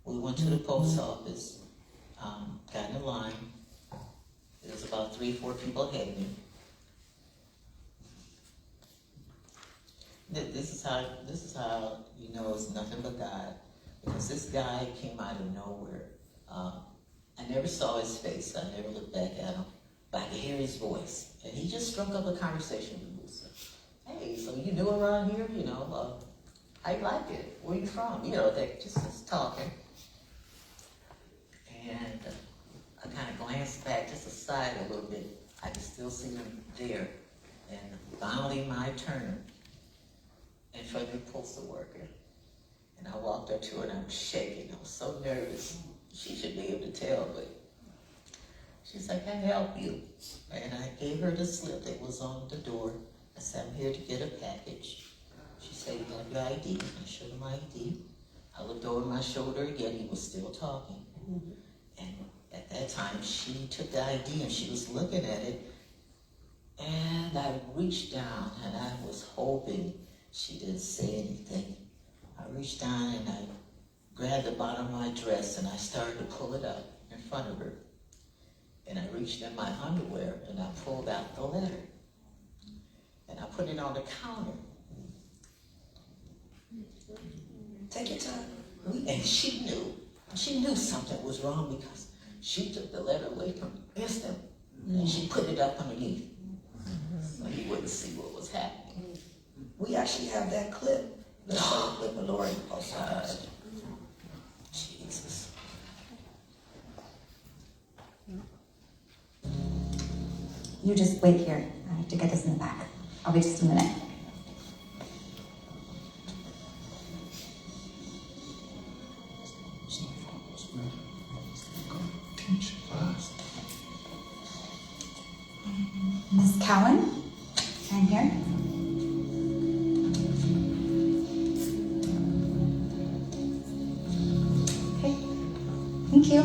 We went to the post office, got in line. There was about 3 or 4 people ahead of me. This is how you know it's nothing but God. Because this guy came out of nowhere. I never saw his face. I never looked back at him. But I could hear his voice. And he just struck up a conversation with me. So, hey, so you new around here? You know, how you like it? Where you from? You know, they just talking. And I kind of glanced back just aside a little bit. I could still see him there. And finally my turn in front of the postal worker. And I walked up to her and I was shaking. I was so nervous. She should be able to tell, but she's like, "Can I help you?" And I gave her the slip that was on the door. I said, "I'm here to get a package." She said, "You have your ID?" I showed her my ID. I looked over my shoulder again. He was still talking. And at that time, she took the ID and she was looking at it. And I reached down and I was hoping she didn't say anything. I reached down and I grabbed the bottom of my dress and I started to pull it up in front of her. And I reached in my underwear and I pulled out the letter. And I put it on the counter. Take your time. And she knew something was wrong, because she took the letter away from me instantly. And she put it up underneath. So you wouldn't see what was happening. We actually have that clip. Let's show the clip of Laura in the post office. Jesus. You just wait here. I have to get this in the back. I'll be just a minute. Miss Cowan, I'm here. Okay, thank you.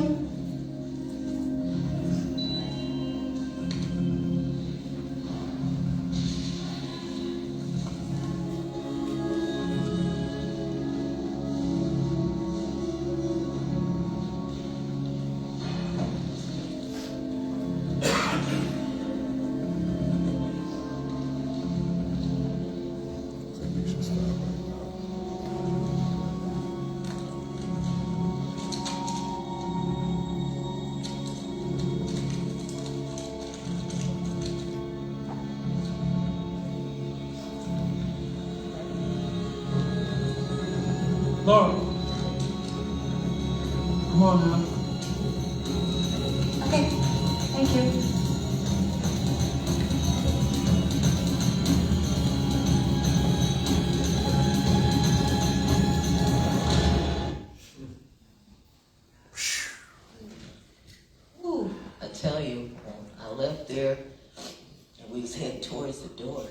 Laura. Come on now. Okay, thank you. Ooh, I tell you, I left there and we was heading towards the door.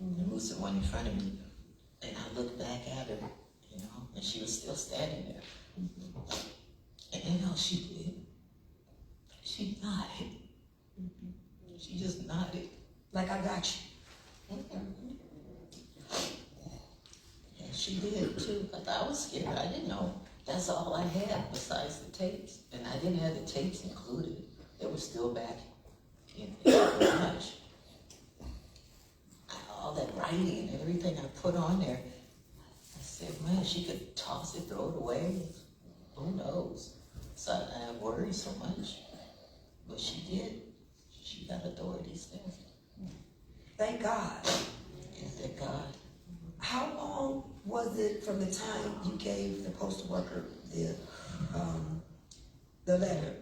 And it was the one in front of me. And I looked back at her, you know, and she was still standing there. And you know what she did? She nodded. She just nodded. Like, I got you. And she did too, because I was scared. I didn't know. That's all I had besides the tapes. And I didn't have the tapes included. They were still back in the garage. All that writing and everything I put on there, I said, man, she could toss it, throw it away. Who knows? So I worried so much. But she did. She got authorities there. Thank God. And thank God. How long was it from the time you gave the postal worker the letter?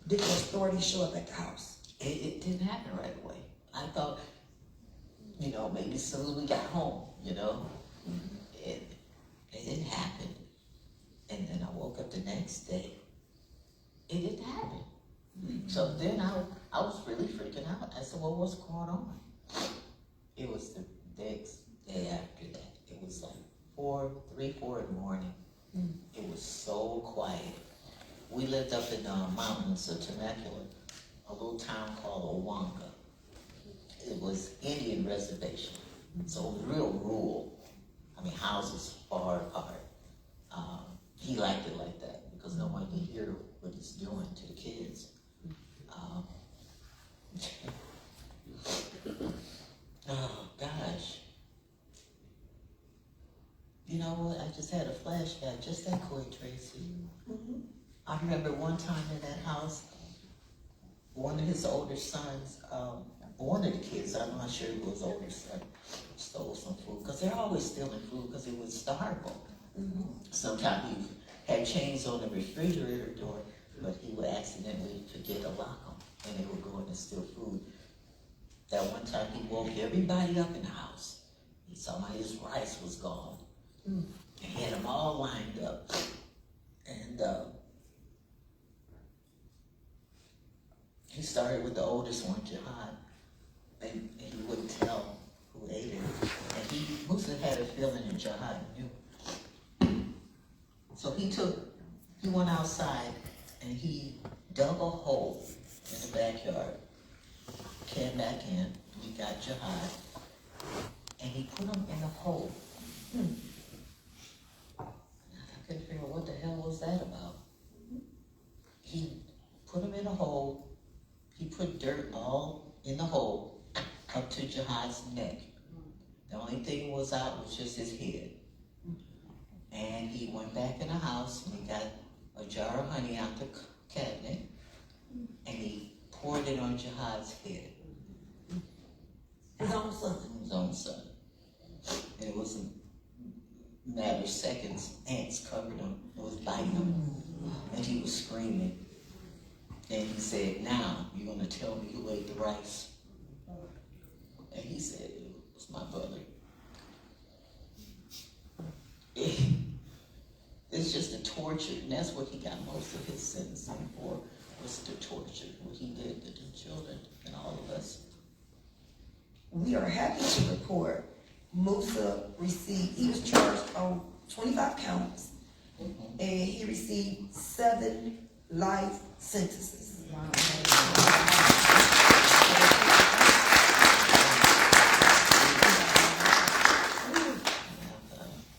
Did the authorities show up at the house? It didn't happen right away. I thought you know, maybe soon we got home, you know. It didn't happen. And then I woke up the next day. It didn't happen. So then I was really freaking out. I said, well, what's going on? It was the next day after that. It was like 3, 4 in the morning. It was so quiet. We lived up in the mountains of Temecula, a little town called Owanga. It was Indian reservation, so it was real rural. I mean, houses far apart. He liked it like that because no one could hear what he's doing to the kids. Oh gosh. You know what? I just had a flashback just that quick, Tracy. I remember one time in that house, one of his older sons, one of the kids, I'm not sure who his older son, stole some food, because they're always stealing food because it was starvable. Sometimes he had chains on the refrigerator door, but he would accidentally forget to lock them, and they would go in and steal food. That one time he woke everybody up in the house. He saw his rice was gone. And he had them all lined up. And he started with the oldest one, Jihad, and he wouldn't tell who ate it. And he must have had a feeling that Jihad knew. So he went outside and he dug a hole in the backyard, came back in, he got Jihad, and he put him in a hole. I couldn't figure out what the hell was that about. He put him in a hole. He put dirt all in the hole up to Jihad's neck. The only thing was out was just his head. And he went back in the house and he got a jar of honey out the cabinet and he poured it on Jihad's head. His own son. His own son. And it was a matter of seconds. Ants covered him. It was biting him. And he was screaming. And he said, now you're going to tell me who ate the rice. And he said, it was my brother. It's just the torture. And that's what he got most of his sentencing for, was the torture, what he did to the children and all of us. We are happy to report Musa received, he was charged on 25 counts, and he received 7 life sentences.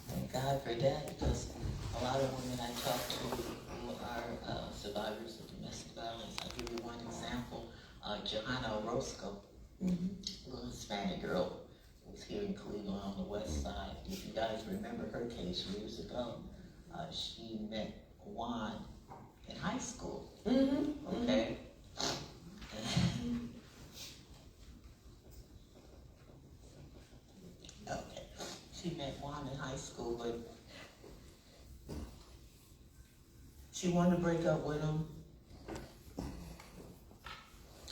Thank God for that, because a lot of women I talk to who are survivors of domestic violence, I'll give you one example. Johanna Orozco, a little Hispanic girl, was here in Cleveland on the west side. If you guys remember her case years ago, she met Juan in high school. Okay. Okay. She met Juan in high school, but she wanted to break up with him.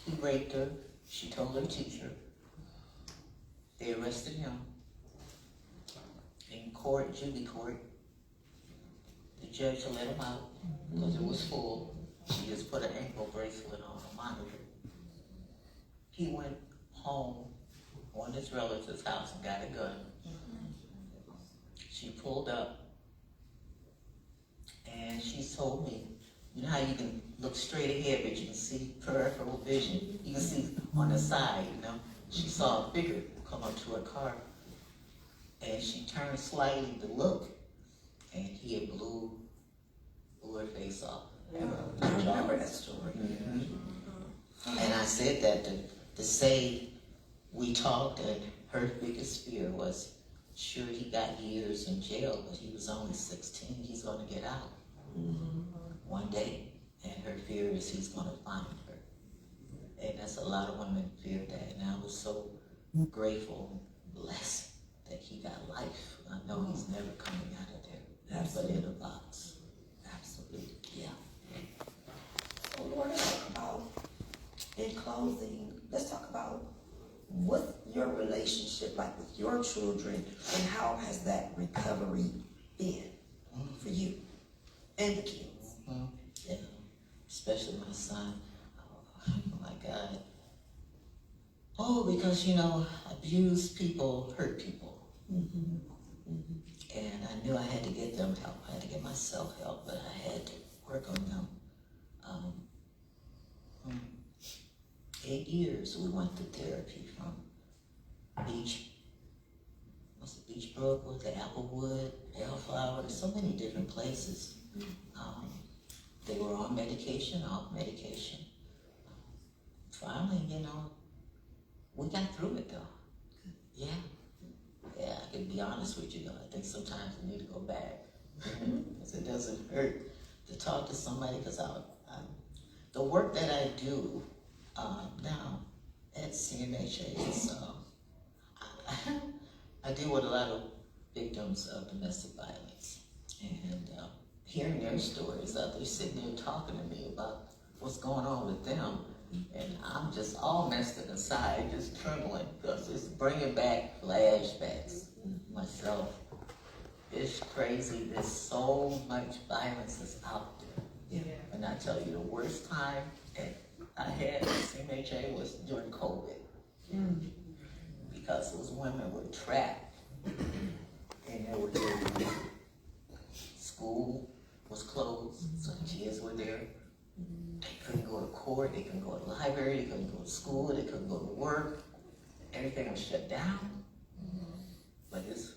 He raped her. She told her teacher. They arrested him in court, juvenile court. The judge let him out because it was full. She just put an ankle bracelet on a monitor. He went home on his relative's house and got a gun. She pulled up and she told me, you know how you can look straight ahead but you can see peripheral vision? You can see on the side, you know? She saw a figure come up to her car and she turned slightly to look and he had blew her face off. I remember that story. And I said that to say we talked and her biggest fear was, sure he got years in jail, but he was only 16, he's gonna get out one day. And her fear is he's gonna find her. And that's a lot of women fear that. And I was so grateful and blessed that he got life. I know he's never coming out of there, but in a box. Absolutely, yeah. So Laura, let's talk about, in closing, let's talk about what your relationship like with your children, and how has that recovery been for you and the kids? Yeah, especially my son. Oh my God. Oh, because abused people hurt people. And I knew I had to get them help. I had to get myself help, but I had to work on them. 8 years we went to therapy from Beachbrook, to Applewood, Bellflower, so many different places. They were on medication, off medication. Finally, we got through it though. Yeah, I can be honest with you though. I think sometimes we need to go back because it doesn't hurt to talk to somebody, because the work that I do now at CMHA is, I deal with a lot of victims of domestic violence, and hearing their stories, they're sitting there talking to me about what's going on with them, and I'm just all messed up inside, just trembling, because it's bringing back flashbacks myself. It's crazy. There's so much violence that's out there. Yeah. And I tell you, the worst time I had at CMHA was during COVID. Because those women were trapped and they were there. School was closed, so the kids were there. They couldn't go to court, they couldn't go to the library, they couldn't go to school, they couldn't go to work. Everything was shut down. But this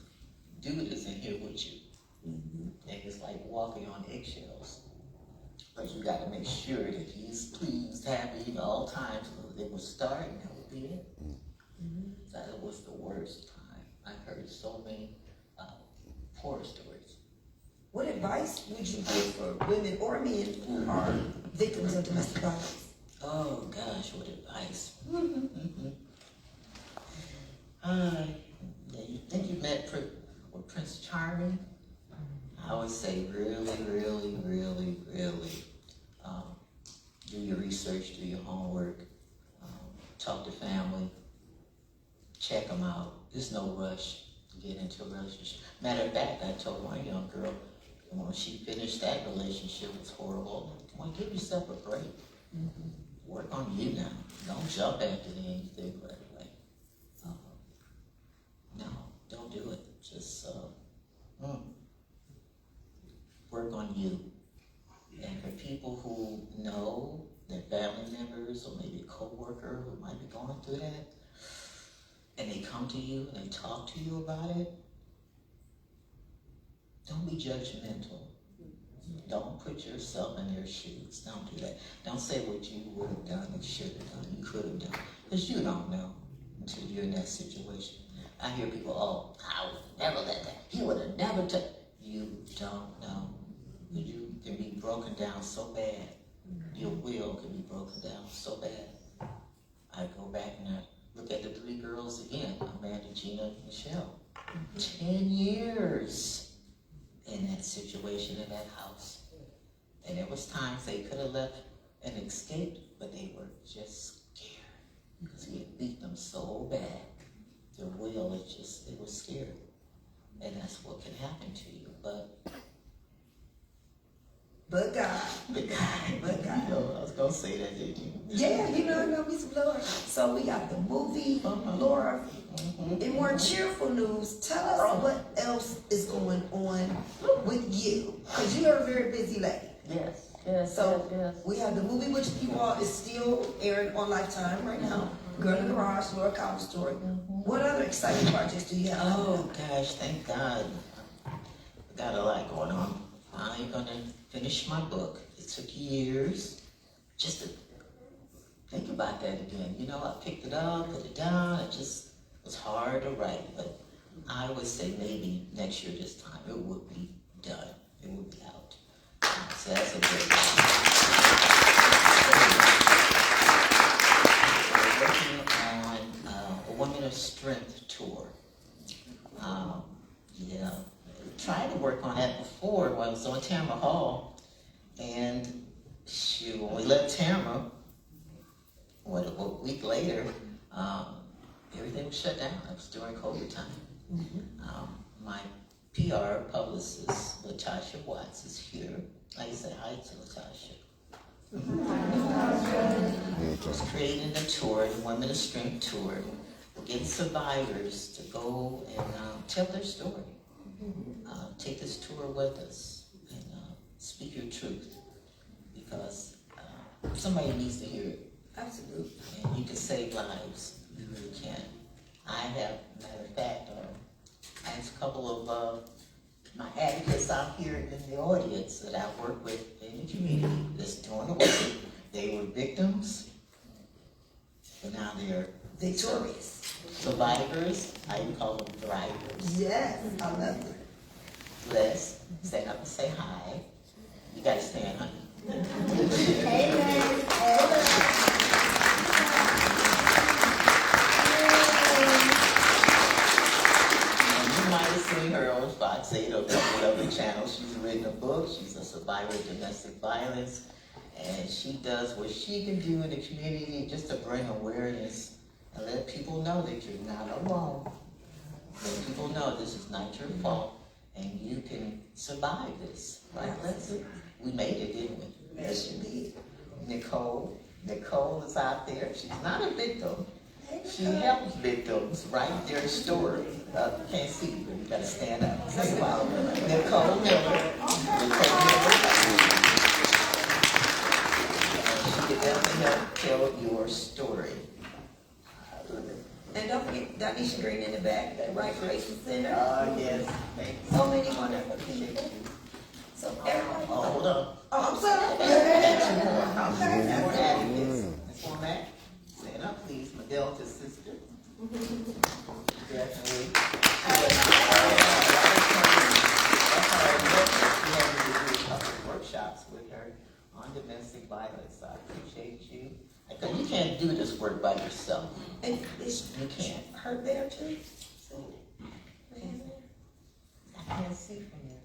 dude is in here with you. And it's like walking on eggshells. But you got to make sure that he's pleased, happy at all times. It would start and that would be it. That was the worst time. I heard so many horror stories. What advice would you give for women or men who are victims of domestic violence? Oh gosh, what advice? You think you met with Prince Charming? I would say really, really, really, really do your research, do your homework, talk to family, check them out. There's no rush to get into a relationship. Matter of fact, I told one young girl, when she finished that relationship, it was horrible. Come on, give yourself a break. Work on you now. Don't jump after anything right away. No, don't do it. Just work on you. And for people who know their family members or maybe a coworker who might be going through that, and they come to you and they talk to you about it, don't be judgmental. Don't put yourself in their shoes. Don't do that. Don't say what you would have done and should have done, you could have done. Because you don't know until you're in that situation. I hear people, oh, I would never let that. He would have never took. You don't know. You can be broken down so bad. Your will can be broken down so bad. I go back and I look at the 3 girls again, Amanda, Gina, and Michelle. 10 years in that situation in that house. And there was times they could have left and escaped, but they were just scared because he had beat them so bad. Their will is just, they were scared. And that's what can happen to you. But God. But God. I was going to say that, didn't you? Yeah, I know me some Laura. So we got the movie, Laura. In more cheerful news, tell us what else is going on with you. Because you are a very busy lady. Yes. So we have the movie, which you all is still airing on Lifetime right now. Girl in the Garage, Laura Cowan story. What other exciting projects do you have? Oh gosh, thank God. I got a lot going on. I'm gonna finish my book. It took years just to think about that again. I picked it up, put it down. It just was hard to write, but I would say maybe next year this time it would be done. It would be out. So that's a good one. We're working on a Women of Strength tour. Tried to work on that before when I was on Tamara Hall, and when we left Tamara, a week later, everything was shut down. That was during COVID time. My PR publicist, Latasha Watts, is here. I say hi to Latasha. Was creating a tour, the Women of Strength tour, getting survivors to go and tell their story. Take this tour with us and speak your truth, because somebody needs to hear it. Absolutely. And you can save lives. You really can. I have, matter of fact, I have a couple of my advocates out here in the audience that I work with in the community that's doing the work. They were victims, but now they're Victorious. survivors. I even call them thrivers. Yes, I love it. Let's stand up and say hi. You gotta stand, honey. You might have seen her on Fox 8 or whatever channel. She's written a book. She's a survivor of domestic violence. And she does what she can do in the community just to bring awareness and let people know that you're not alone. Let people know this is not your fault and you can survive this. Right? We made it, didn't we? Yes, you did. Nicole is out there. She's not a victim. She helps victims write their story. Can't see you, but you gotta stand up. Say wow. Nicole Miller. She can definitely help tell your story. And don't forget Donisha Green in the back, the Right Creation Center. Yes. Thank you. So many wonderful people. So everybody. Oh, hold on. Oh, I'm sorry. More advocates. Ms. Womack, stand up, please. My Delta sister. Definitely. We had to do a couple of workshops with her on domestic violence. I appreciate you. Because you can't do this work by yourself. And is You can't. her there too? I can't see from there.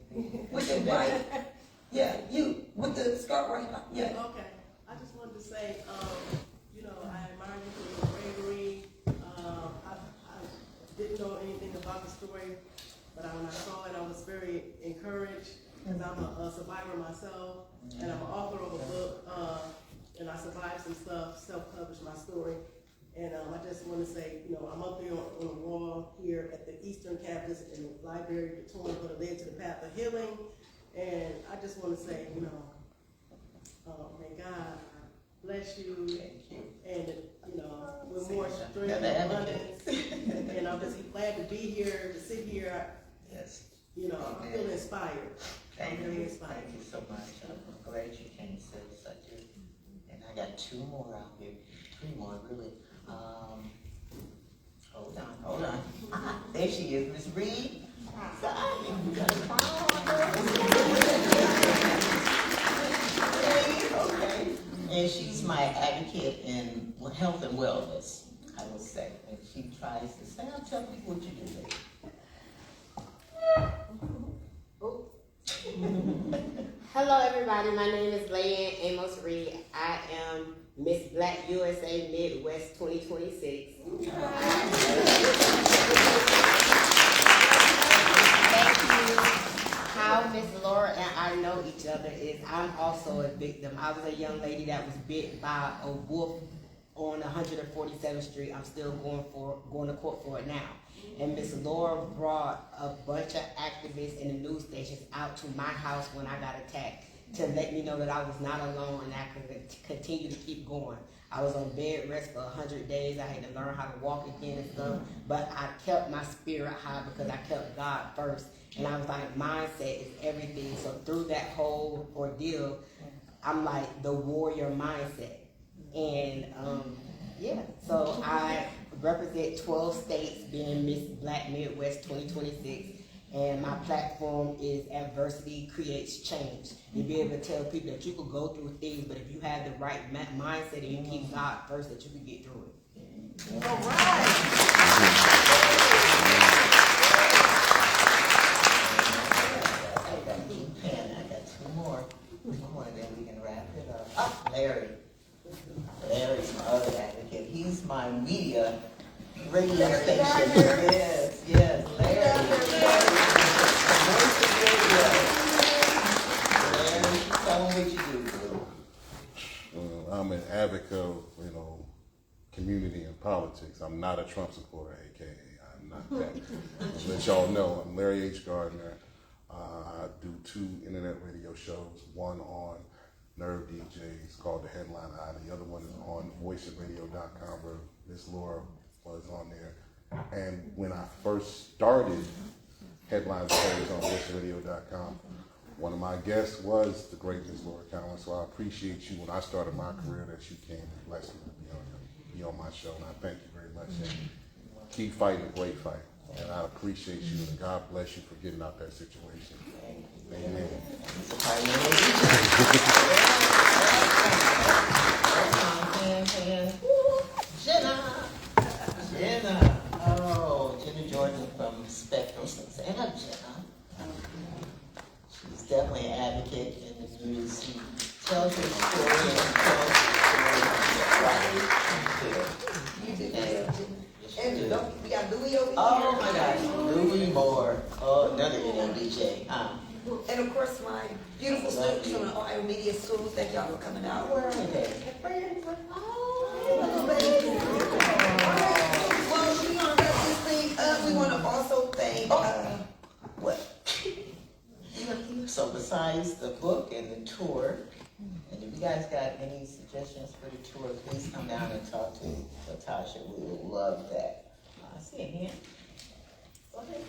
With the white, yeah, you, with the scarf right, yeah. Okay, I just wanted to say, you know, I admire you for your bravery. I didn't know anything about the story, but when I saw it, I was very encouraged, because I'm a survivor myself, and I'm an author of a book, and I survived some stuff, self-published my story. And I just want to say, you know, I'm up here on the wall here at the Eastern Campus in the library, the torn for the led to the path of healing. And I just want to say, you know, may God bless you. Thank you. And, you know, with more strength and abundance. And I'm just glad to be here, to sit here. Yes. You know, I feel inspired. Thank I'm very you. inspired. Thank you so much. I'm glad you came to such a, and I got 2 more out here. 3 more, really. Hold on. There she is, Miss Reed. Okay. And she's my advocate in health and wellness, I will say. And she tries to say, I'll tell people what you do, baby. Hello, everybody. My name is Leanne Amos Reed. I am Miss Black USA Midwest 2026. Thank you. How Miss Laura and I know each other is I'm also a victim. I was a young lady that was bit by a wolf on 147th Street. I'm still going to court for it now. And Miss Laura brought a bunch of activists and the news stations out to my house when I got attacked to let me know that I was not alone and I could continue to keep going. I was on bed rest for 100 days. I had to learn how to walk again and stuff. But I kept my spirit high because I kept God first. And I was like, mindset is everything. So through that whole ordeal, I'm like the warrior mindset. And yeah, so I represent 12 states being Miss Black Midwest 2026. And my platform is Adversity Creates Change. You'll be able to tell people that you could go through things, but if you have the right mindset and you keep God first, that you can get through it. All right. I got 2 more. 2 more, then we can wrap it up. Larry. Larry's my other advocate. He's my media radio station. Yes, Larry. Larry, tell them what you do, bro. I'm an advocate of, community and politics. I'm not a Trump supporter, aka I'm not that. To let y'all know, I'm Larry H. Gardner. I do 2 internet radio shows, one on Nerve DJs called The Headline Eye, the other one is on voiceofradio.com where Miss Laura was on there. And when I first started Headlines on voiceofradio.com, one of my guests was the great Miss Laura Cowan, so I appreciate you when I started my career that you came and blessed me to be on my show, and I thank you very much. And keep fighting a great fight, and I appreciate you, and God bless you for getting out that situation. Amen. Jenna. Oh, Jenna Jordan from Spectrum. Stand up, Jenna. She's definitely an advocate in the community. She tells her story and tells her story. You did that. And we got Louis over here. Oh my gosh, Louis Moore. Oh, another DJ. And of course, my beautiful students from the Ohio Media School. Thank y'all for coming out. Where are they? Well, we want to wrap this thing up. We want to also thank, What? So besides the book and the tour, and if you guys got any suggestions for the tour, please come down and talk to Latasha. We would love that. I see a hand. Go ahead.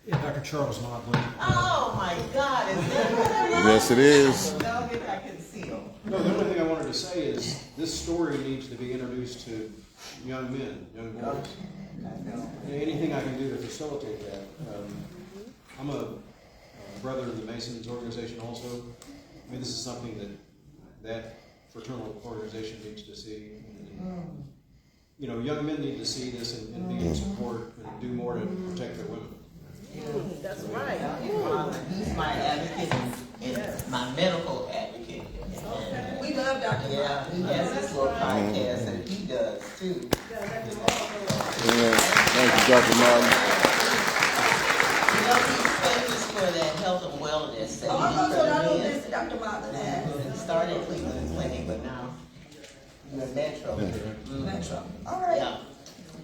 Yeah, Dr. Charles Motley. Oh my God, is that Yes, it is. I can see him. No, the only thing I wanted to say is this story needs to be introduced to young men, young boys. And anything I can do to facilitate that. I'm a brother in the Masons organization also. I mean, this is something that fraternal organization needs to see. And, young men need to see this and be in support and do more to protect their women. That's right. He's my advocate and my medical advocate. And, we love Dr. yeah, he has this little podcast that he does too. Thank you, Dr. Martin. He's famous for that health and wellness. Oh, I know this Dr. Martin has. He started at Cleveland Clinic, but now he's in Metro. Metro. All right. Yeah.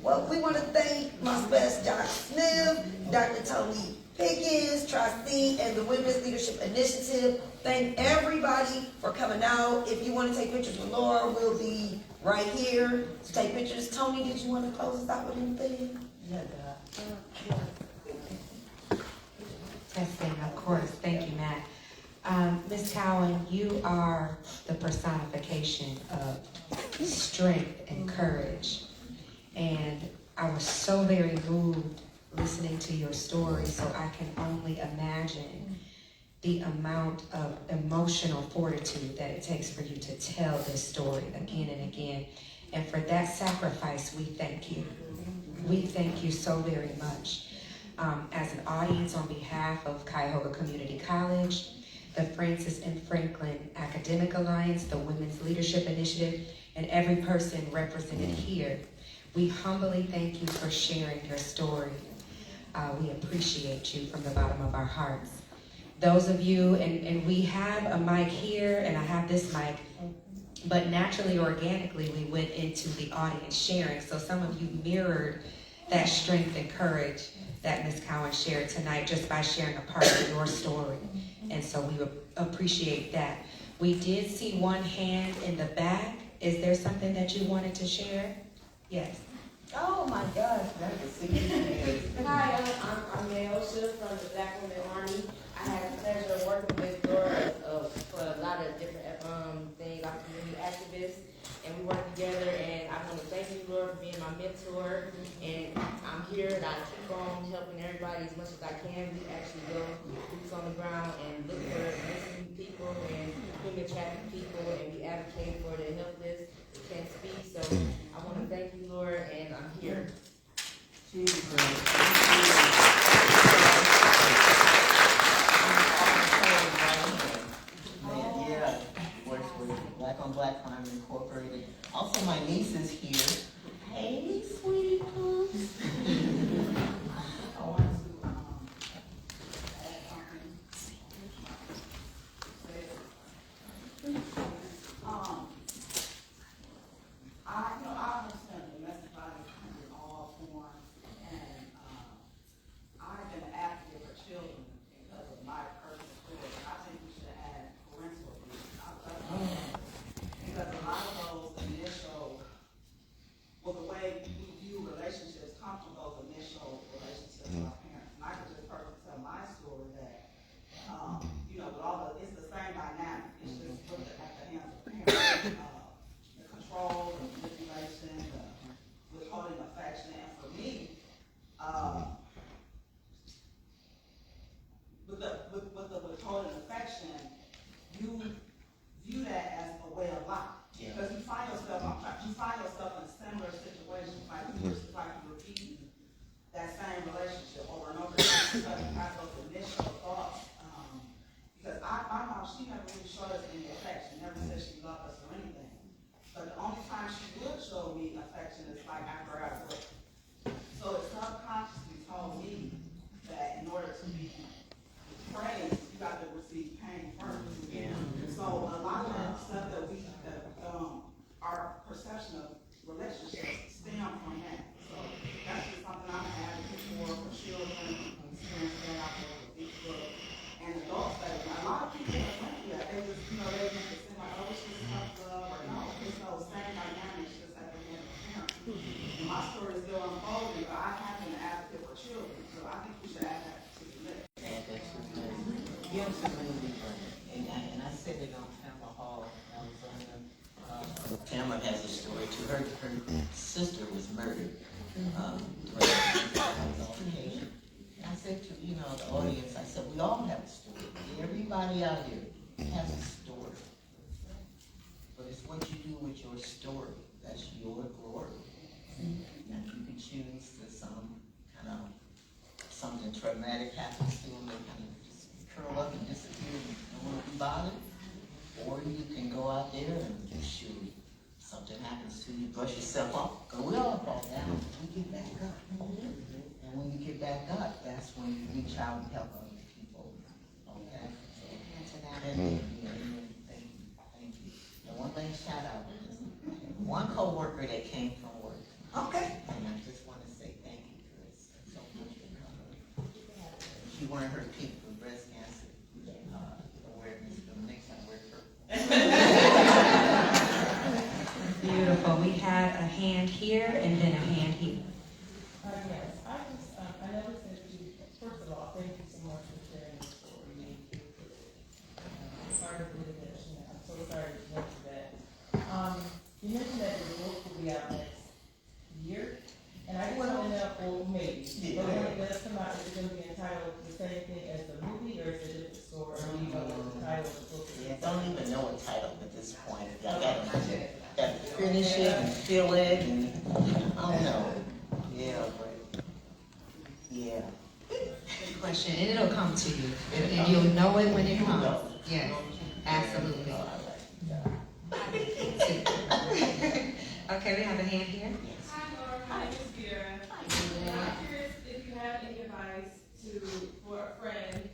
Well, we want to thank my special Dr. Smith, Dr. Tony Pickens, trustee, and the Women's Leadership Initiative. Thank everybody for coming out. If you want to take pictures with Laura, we'll be right here to take pictures. Tony, did you want to close us out with anything? Testing, of course. Thank you, Matt. Ms. Cowan, you are the personification of strength and courage. And I was so very moved listening to your story, so I can only imagine the amount of emotional fortitude that it takes for you to tell this story again and again. And for that sacrifice, we thank you. We thank you so very much. As an audience, on behalf of Cuyahoga Community College, the Francis and Franklin Academic Alliance, the Women's Leadership Initiative, and every person represented here, we humbly thank you for sharing your story. We appreciate you from the bottom of our hearts. Those of you, and we have a mic here, and I have this mic, but naturally, organically, we went into the audience sharing. So some of you mirrored that strength and courage that Ms. Cowan shared tonight just by sharing a part of your story. And so we appreciate that. We did see one hand in the back. Is there something that you wanted to share? Yes. Oh my gosh, that is significant. Hi, I'm Naosha from the Black Women Army. I had the pleasure of working with Laura for a lot of different things. I'm a community activist, and we work together. And I want to thank you, Laura, for being my mentor. And I'm here, and I keep on helping everybody as much as I can. We actually go boots on the ground and look for missing people and human trafficking people, and we advocate for the helpless who can't speak. So I want to thank you, Laura, and I'm here. Yeah, works with Black on Black Crime Incorporated. Also, my niece is here. Hey, sweetie poops. raised to say like, oh, it's just tough love, or no, it's those same dynamics just at the end of parents. And my story is still unfolding, but I have been an advocate for children, so I think we should add that to the list. You absolutely right. And I said it on Tamara Hall, Arizona. Tamara has a story too. Her sister was murdered. Occasion. And I said to, the audience, I said, we all have a story. Everybody out here has a story. But it's what you do with your story. That's your glory. And you can choose to something traumatic happens to them, they kind of just curl up and disappear and don't want to be bothered. Or you can go out there and shoot. Something happens to you, brush yourself off. Because we all fall down. We get back up. And when you get back up, that's when you reach out and help other people. Okay? Thank you. And one last shout out. One co-worker that came from work. Okay. And I just want to say thank you, Chris, so much for coming. She wearing her pink for breast cancer awareness, but next time wear purple. Beautiful. We had a hand here and then a hand here. Yes, I noticed that first of all, thank you so much for sharing the story. I'm sorry to believe that, I'm so sorry to mention that. You mentioned that the book will be out next year, and I just want to know, or maybe, but when it does come out, is it going to be entitled the same thing as the movie, or is it a different story, or do you know what the title of the book is? Yeah, don't even know a title at this point. I gotta finish it and fill it, and I don't know. Yeah, but yeah. Good question, and it'll come to you, and you'll know it when it comes. Yes, absolutely. Okay, we have a hand here. Hi, Laura. My name is Vera. I'm curious if you have any advice for a friend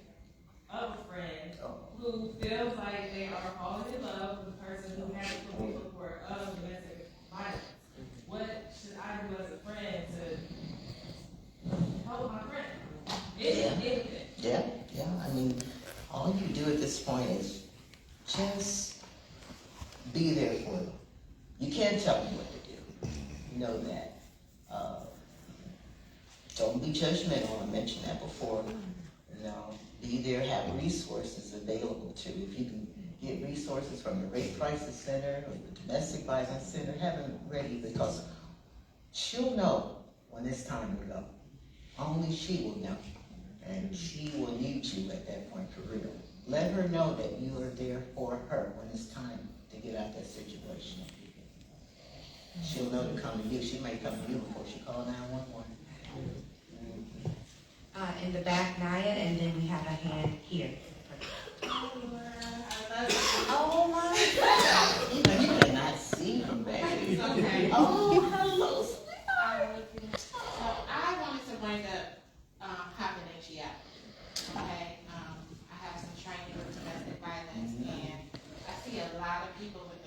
of a friend who feels like they are falling in love with a person who has a police report of domestic violence. What should I do as a friend to help my friend? Anything. Yeah. I mean, all you do at this point is just be there for them. You can't tell them what to do. You know that. Don't be judgmental. I mentioned that before. Be there, have resources available to you. If you can get resources from the Rape Crisis Center or the Domestic Violence Center, have them ready, because she'll know when it's time to go. Only she will know. And she will need you at that point for real. Let her know that you are there for her when it's time to get out that situation. She'll know to come to you. She may come to you before she calls 911. In the back, Naya, and then we have a hand here. Oh my God! You cannot see from back here. Okay. Oh, hello. So I wanted to bring up confidentiality. Okay, I have some training with domestic violence, and I see a lot of people with